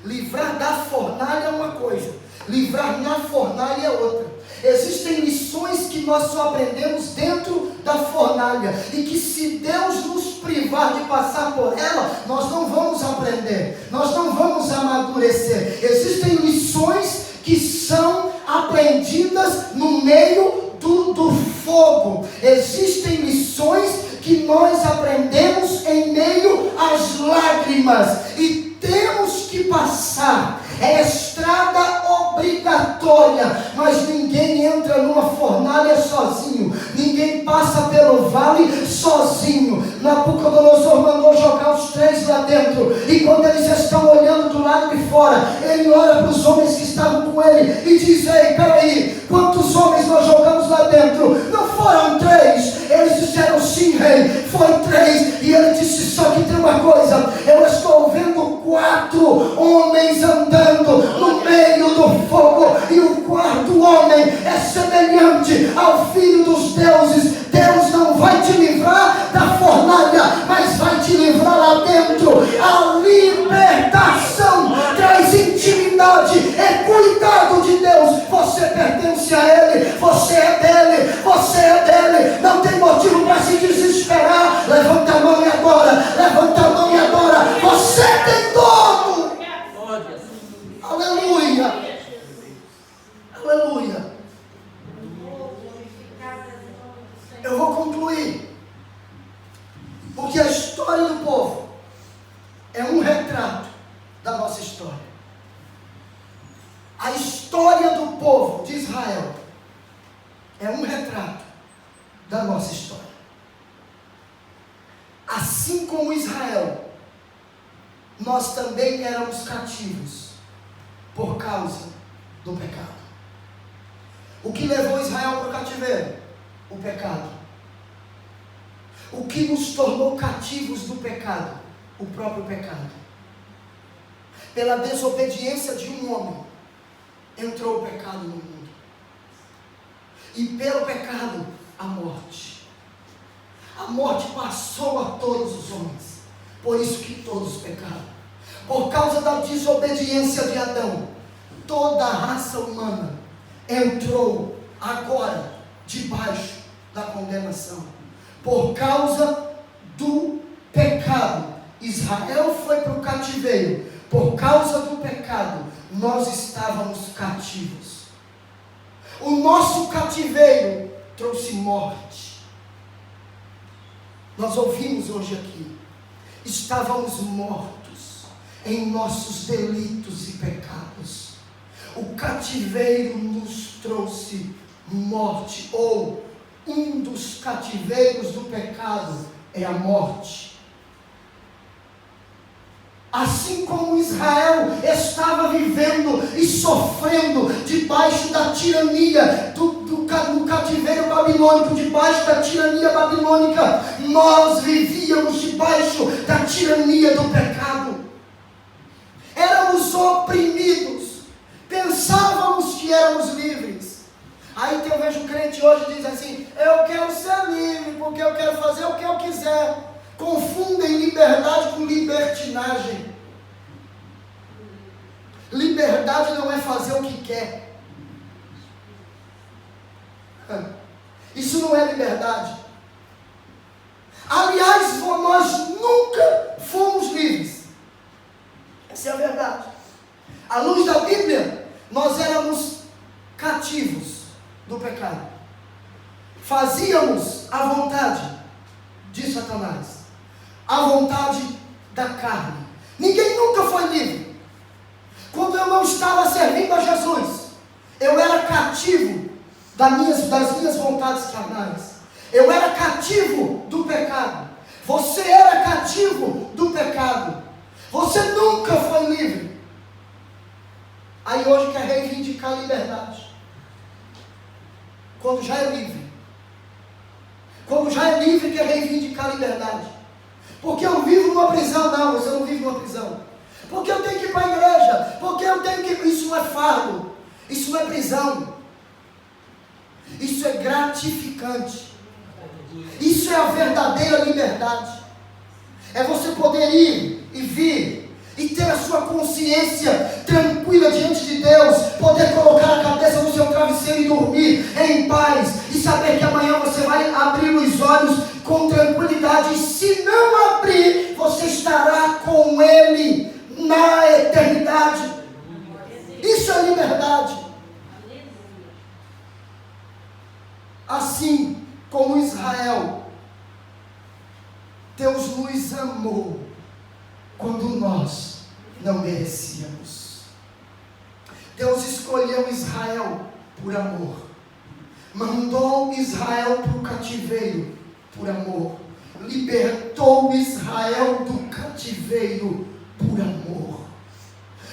[SPEAKER 1] Livrar da fornalha é uma coisa, livrar na fornalha é outra. Existem lições que nós só aprendemos dentro da fornalha, e que se Deus nos privar de passar por ela, nós não vamos aprender, nós não vamos amadurecer. Existem lições que são aprendidas no meio do fogo. Existem lições que nós aprendemos em meio às lágrimas, e temos que passar. É estrada obrigatória, mas ninguém entra numa fornalha sozinho, ninguém passa pelo vale sozinho. Nabucodonosor mandou jogar os 3 lá dentro. E quando eles estão olhando do lado de fora, ele olha para os homens que estavam com ele e diz: ei, peraí, quantos homens nós jogamos lá dentro? Não foram 3? Eles disseram: sim, rei, foi 3. E ele disse: só que tem uma coisa, eu estou vendo 4 homens andando no meio do fogo, e o 4º homem é semelhante ao Filho dos deuses. Deus não vai te livrar da fornalha, mas vai te livrar lá dentro. A libertação traz intimidade, é cuidado de Deus. Você pertence a Ele, você é dele, você é dele. Não tem motivo para se desesperar. Levanta a mão e adora, levanta a mão e adora. Você tem dono. Aleluia, aleluia. Eu vou concluir, porque a história do povo é um retrato da nossa história. A história do povo de Israel é um retrato da nossa história. Assim como Israel, nós também éramos cativos por causa do pecado. O que levou Israel para o cativeiro? O pecado. O que nos tornou cativos do pecado? O próprio pecado. Pela desobediência de um homem, entrou o pecado no mundo. E pelo pecado, a morte. A morte passou a todos os homens. Por isso que todos pecaram. Por causa da desobediência de Adão, toda a raça humana entrou agora debaixo da condenação. Por causa do pecado, Israel foi para o cativeiro. Por causa do pecado, nós estávamos cativos. O nosso cativeiro trouxe morte. Nós ouvimos hoje aqui, estávamos mortos em nossos delitos e pecados. O cativeiro nos trouxe morte, ou um dos cativeiros do pecado é a morte. Assim como Israel estava vivendo e sofrendo debaixo da tirania no cativeiro babilônico, debaixo da tirania babilônica, nós vivíamos debaixo da tirania do pecado. Éramos oprimidos, pensávamos que éramos livres. Aí eu vejo um crente hoje que diz assim: eu quero ser livre porque eu quero fazer o que eu quiser. Confundem liberdade com libertinagem. Liberdade não é fazer o que quer. Isso não é liberdade. Aliás, nós nunca fomos livres. Essa é a verdade. À luz da Bíblia, nós éramos cativos do pecado. Fazíamos a vontade de Satanás, a vontade da carne. Ninguém nunca foi livre. Quando eu não estava servindo a Jesus, eu era cativo das minhas vontades carnais. Eu era cativo do pecado. Você era cativo do pecado. Você nunca foi livre. Aí hoje quer reivindicar a liberdade, quando já é livre. Quando já é livre, quer reivindicar a liberdade. Porque eu vivo numa prisão. Não, você não vive numa prisão. Porque eu tenho que ir para a igreja. Porque eu tenho que... Isso não é fardo. Isso não é prisão. Isso é gratificante. Isso é a verdadeira liberdade. É você poder ir e vir e ter a sua consciência tranquila diante de Deus, poder colocar a cabeça no seu travesseiro e dormir em paz, e saber que amanhã você vai abrir os olhos com tranquilidade, e se não abrir, você estará com Ele na eternidade. Isso é liberdade. Assim como Israel, Deus nos amou quando nós não merecíamos. Deus escolheu Israel por amor. Mandou Israel para o cativeiro por amor. Libertou Israel do cativeiro cativeiro por amor.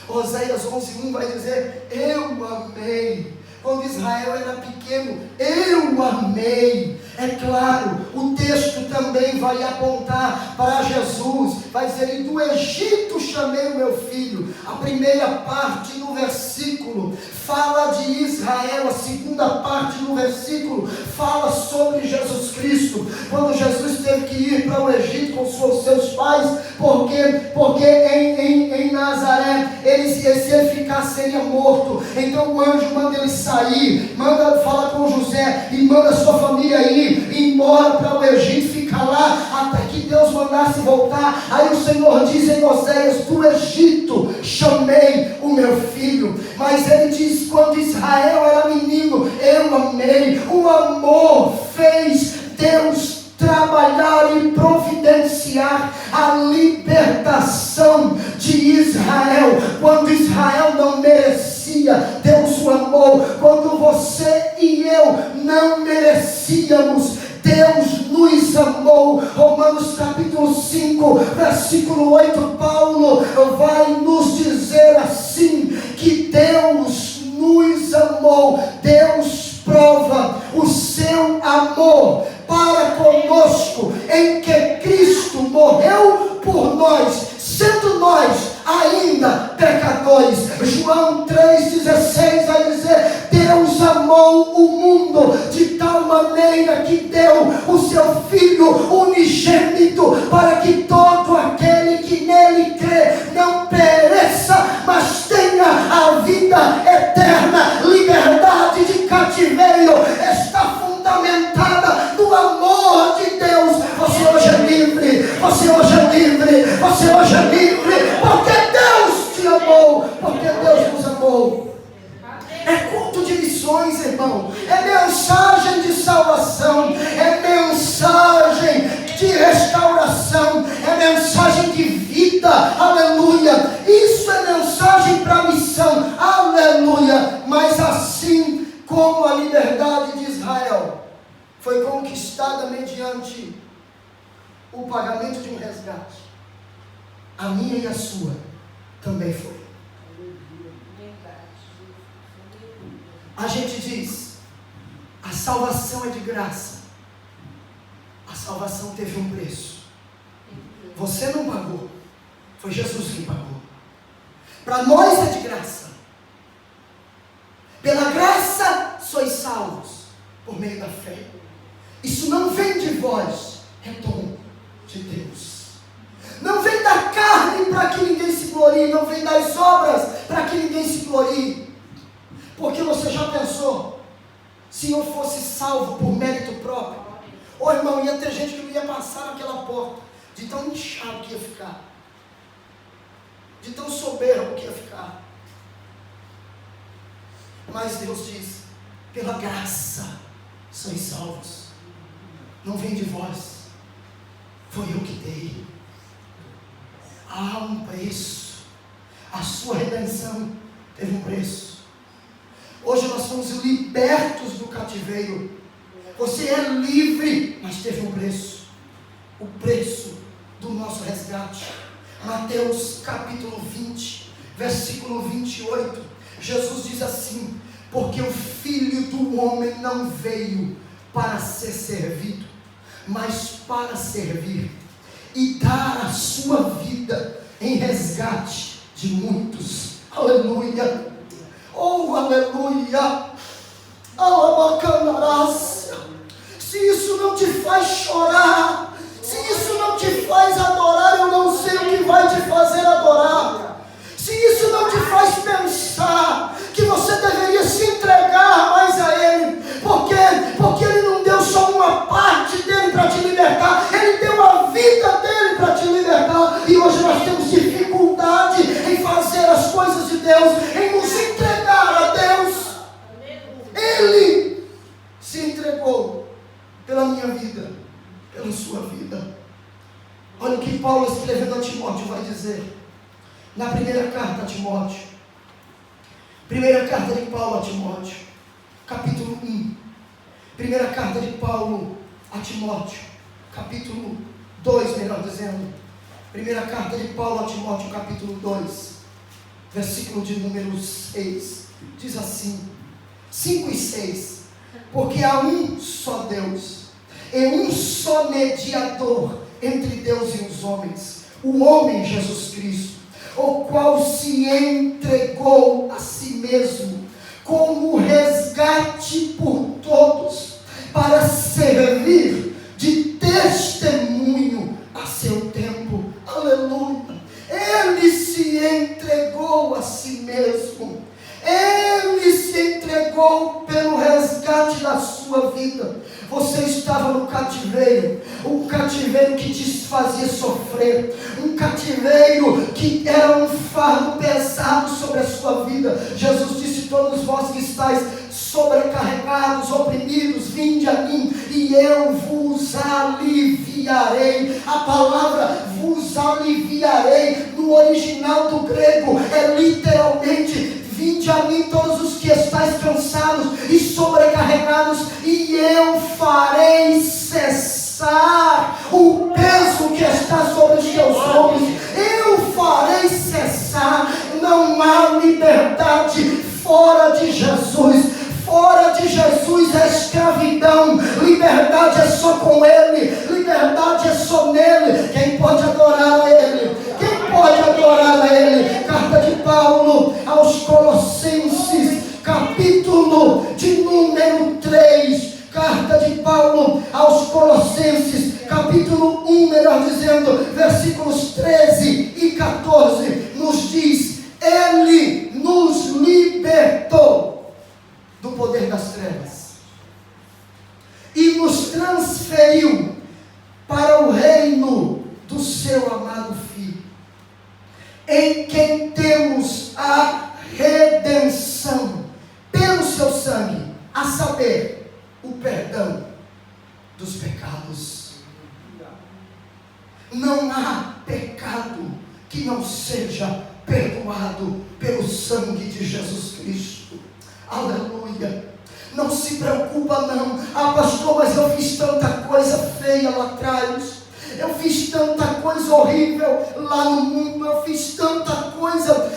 [SPEAKER 1] Oséias 11:1 vai dizer: eu amei. Quando Israel era pequeno, eu amei. É claro, o texto também vai apontar para Jesus. Vai dizer: e do Egito chamei o meu filho. A primeira parte no versículo fala de Israel. A segunda parte no versículo fala sobre Jesus Cristo. Quando Jesus teve que ir para o Egito com seus pais, porque em Nazaré, se ele ficasse, seria morto. Então o anjo manda ele sair, fala com José e manda sua família ir embora para o Egito, ficar lá até que Deus mandasse voltar. Aí o Senhor diz em Oséias: do Egito chamei o meu filho. Mas ele diz: quando Israel era menino, eu amei. O amor fez Deus trabalhar e providenciar a libertação de Israel. Quando Israel não merecia, Deus o amou. Quando você e eu não merecíamos, Deus nos amou. Romanos capítulo 5, versículo 8, Paulo vai nos dizer assim, que Deus nos amou. Deus prova o seu amor para conosco, em que Cristo morreu por nós, sendo nós ainda pecadores. João 3,16 vai dizer: Deus amou o mundo de tal maneira que deu o seu Filho unigênito, para que todo aquele que nele crê não pereça, mas tenha a vida eterna. Liberdade de cativeiro está fundamentada no amor de Deus. Você hoje é livre, você hoje é livre, você hoje é livre, porque Deus te amou, porque Deus nos amou. É culto de missões, irmão, é mensagem de salvação, é mensagem de restauração, é mensagem de vida, aleluia. Isso é mensagem para missão, aleluia. Mas assim como a liberdade de Israel foi conquistada mediante o pagamento de um resgate, a minha e a sua também foi. A gente diz: a salvação é de graça. A salvação teve um preço. Você não pagou, foi Jesus quem pagou. Para nós é de graça. Pela graça sois salvos por meio da fé. Isso não vem de vós, é dom de Deus. Não vem da carne para que ninguém se glorie, não vem das obras para que ninguém se glorie. Porque você já pensou, se eu fosse salvo por mérito próprio, ô irmão, ia ter gente que não ia passar naquela porta, de tão inchado que ia ficar, de tão soberbo que ia ficar. Mas Deus diz: pela graça sois salvos. Não vem de vós, foi eu que dei. Há um preço. A sua redenção teve um preço. Hoje nós somos libertos do cativeiro. Você é livre, mas teve um preço. O preço do nosso resgate. Mateus capítulo 20, versículo 28. Jesus diz assim: porque o Filho do Homem não veio para ser servido, mas para servir e dar a sua vida em resgate de muitos. Aleluia! Oh, aleluia! Alabacanarás. Se isso não te faz chorar, se isso não te faz adorar, eu não sei o que vai te fazer adorar. Se isso não te faz pensar que você deveria se entregar mais a Ele, porque Ele não deu só uma parte dele para te libertar, Ele deu a vida dele para te libertar. E hoje nós temos dificuldade em fazer as coisas de Deus, em nos entregar a Deus. Ele se entregou pela minha vida, pela sua vida. Olha o que Paulo, escrevendo a Timóteo, vai dizer na primeira carta a Timóteo. Primeira carta de Paulo a Timóteo, capítulo 1. Primeira carta de Paulo a Timóteo, capítulo 2, melhor dizendo. Primeira carta de Paulo a Timóteo, capítulo 2, versículo de número 6, diz assim, 5 e 6, porque há um só Deus, e um só mediador entre Deus e os homens, o homem Jesus Cristo, o qual se entregou a si mesmo, como resgate por todos, para servir de testemunho a seu tempo. Aleluia! Ele se entregou a si mesmo. Ele se entregou pelo resgate da sua vida. Você estava no cativeiro, um cativeiro que te fazia sofrer, um cativeiro que era um fardo pesado sobre a sua vida. Jesus disse: todos vós que estáis sobrecarregados, oprimidos, vinde a mim e eu vos aliviarei. A palavra vos aliviarei no original do grego é literalmente: vinde a mim todos os que estáis cansados e sobrecarregados, e eu farei cessar o peso que está sobre os teus ombros. Eu farei cessar. Não há liberdade fora de Jesus. Fora de Jesus é escravidão. Liberdade é só com Ele. Liberdade é só nele. Quem pode adorar a Ele? Quem pode adorar a Ele? Carta de Paulo aos Colossenses, capítulo de número 3. Carta de Paulo aos Colossenses, capítulo 1, melhor dizendo, versículos 13 e 14, nos diz: Ele nos libertou do poder das trevas e nos transferiu para o reino do seu amado Filho, em quem temos a redenção pelo seu sangue, a saber, o perdão dos pecados. Não há pecado que não seja perdoado pelo sangue de Jesus Cristo. Aleluia. Não se preocupa não. Ah, pastor, mas eu fiz tanta coisa feia lá atrás, eu fiz tanta coisa horrível lá no mundo, eu fiz tanta coisa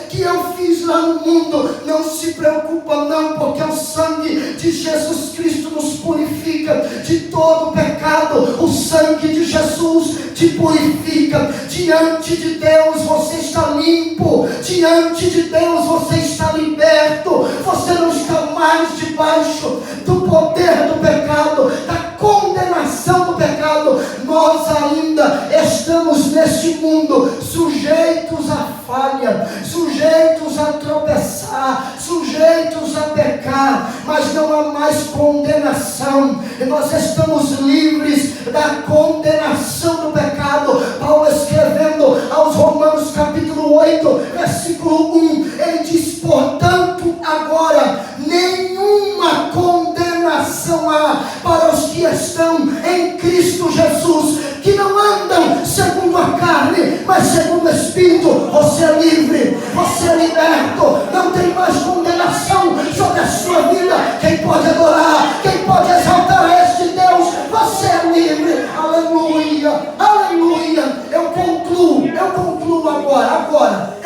[SPEAKER 1] que eu fiz lá no mundo. Não se preocupa não, porque o sangue de Jesus Cristo nos purifica de todo pecado. O sangue de Jesus te purifica. Diante de Deus você está limpo, diante de Deus você está liberto. Você não está mais debaixo do poder do pecado, da condenação do pecado. Nós ainda estamos neste mundo sujeitos à falha, sujeitos a tropeçar, sujeitos a pecar, mas não há mais condenação. Nós estamos livres da condenação do pecado. Paulo, escrevendo aos Romanos capítulo 8, versículo 1, ele diz: portanto agora nenhuma condenação há para os que estão em Cristo Jesus, que não andam segundo a carne, mas segundo o Espírito. Você é livre, você é liberto, não tem mais condenação sobre a sua vida. Quem pode adorar, quem pode exaltar a este Deus? Você é livre. Aleluia, aleluia. Eu concluo agora.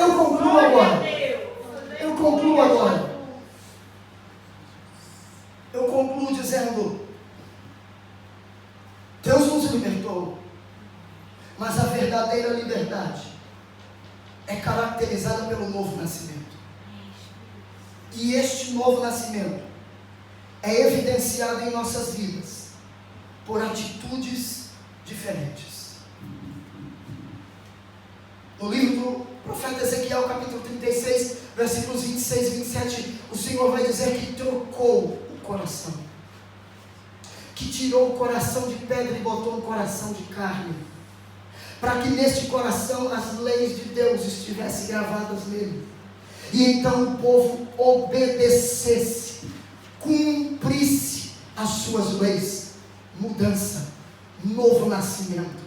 [SPEAKER 1] Eu concluo dizendo: Deus nos libertou, mas a verdadeira liberdade é caracterizada pelo novo nascimento. E este novo nascimento é evidenciado em nossas vidas por atitudes diferentes. No livro do profeta Ezequiel, capítulo 36, versículos 26 e 27, o Senhor vai dizer que trocou o coração, que tirou o coração de pedra e botou um coração de carne, para que neste coração as leis de Deus estivessem gravadas nele, e então o povo obedecesse, cumprisse as suas leis. Mudança, novo nascimento.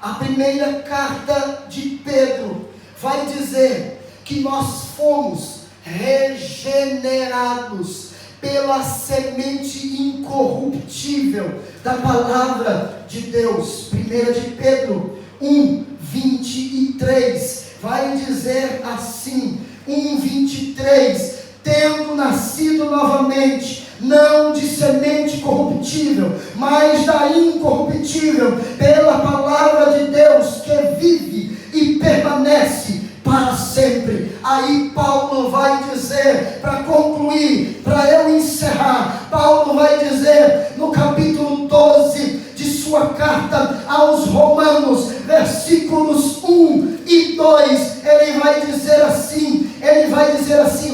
[SPEAKER 1] A primeira carta de Pedro vai dizer que nós fomos regenerados pela semente incorruptível da palavra de Deus. 1 de Pedro 1:23 vai dizer assim, 1:23: tendo nascido novamente, não de semente corruptível, mas da incorruptível, pela palavra de Deus, que vive e permanece para sempre. Aí Paulo vai dizer, para concluir, para eu encerrar, Paulo vai dizer no capítulo 12 de sua carta aos Romanos, versículos 1 e 2, ele vai dizer assim: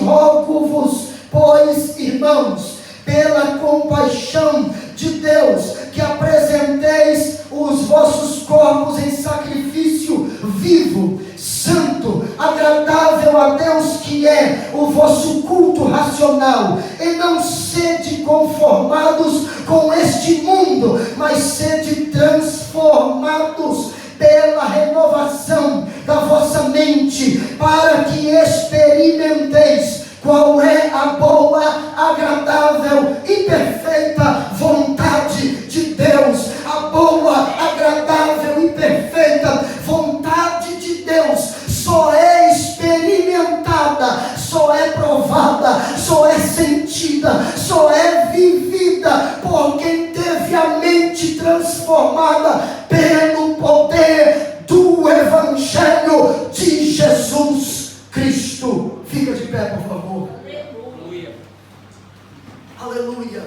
[SPEAKER 1] rogo-vos, pois, irmãos, pela compaixão de Deus, que apresenteis os vossos corpos em sacrifício vivo, santo, agradável a Deus, que é o vosso culto racional. E não sede conformados com este mundo, mas sede transformados pela renovação da vossa mente, para que experimenteis qual é a boa, agradável e perfeita vontade de Deus. A boa, agradável e perfeita vontade de Deus só é experimentada, só é provada, só é sentida, só é vivida por quem teve a mente transformada pelo poder do Evangelho de Jesus Cristo. Fica de pé, por favor.
[SPEAKER 2] Aleluia.
[SPEAKER 1] Aleluia.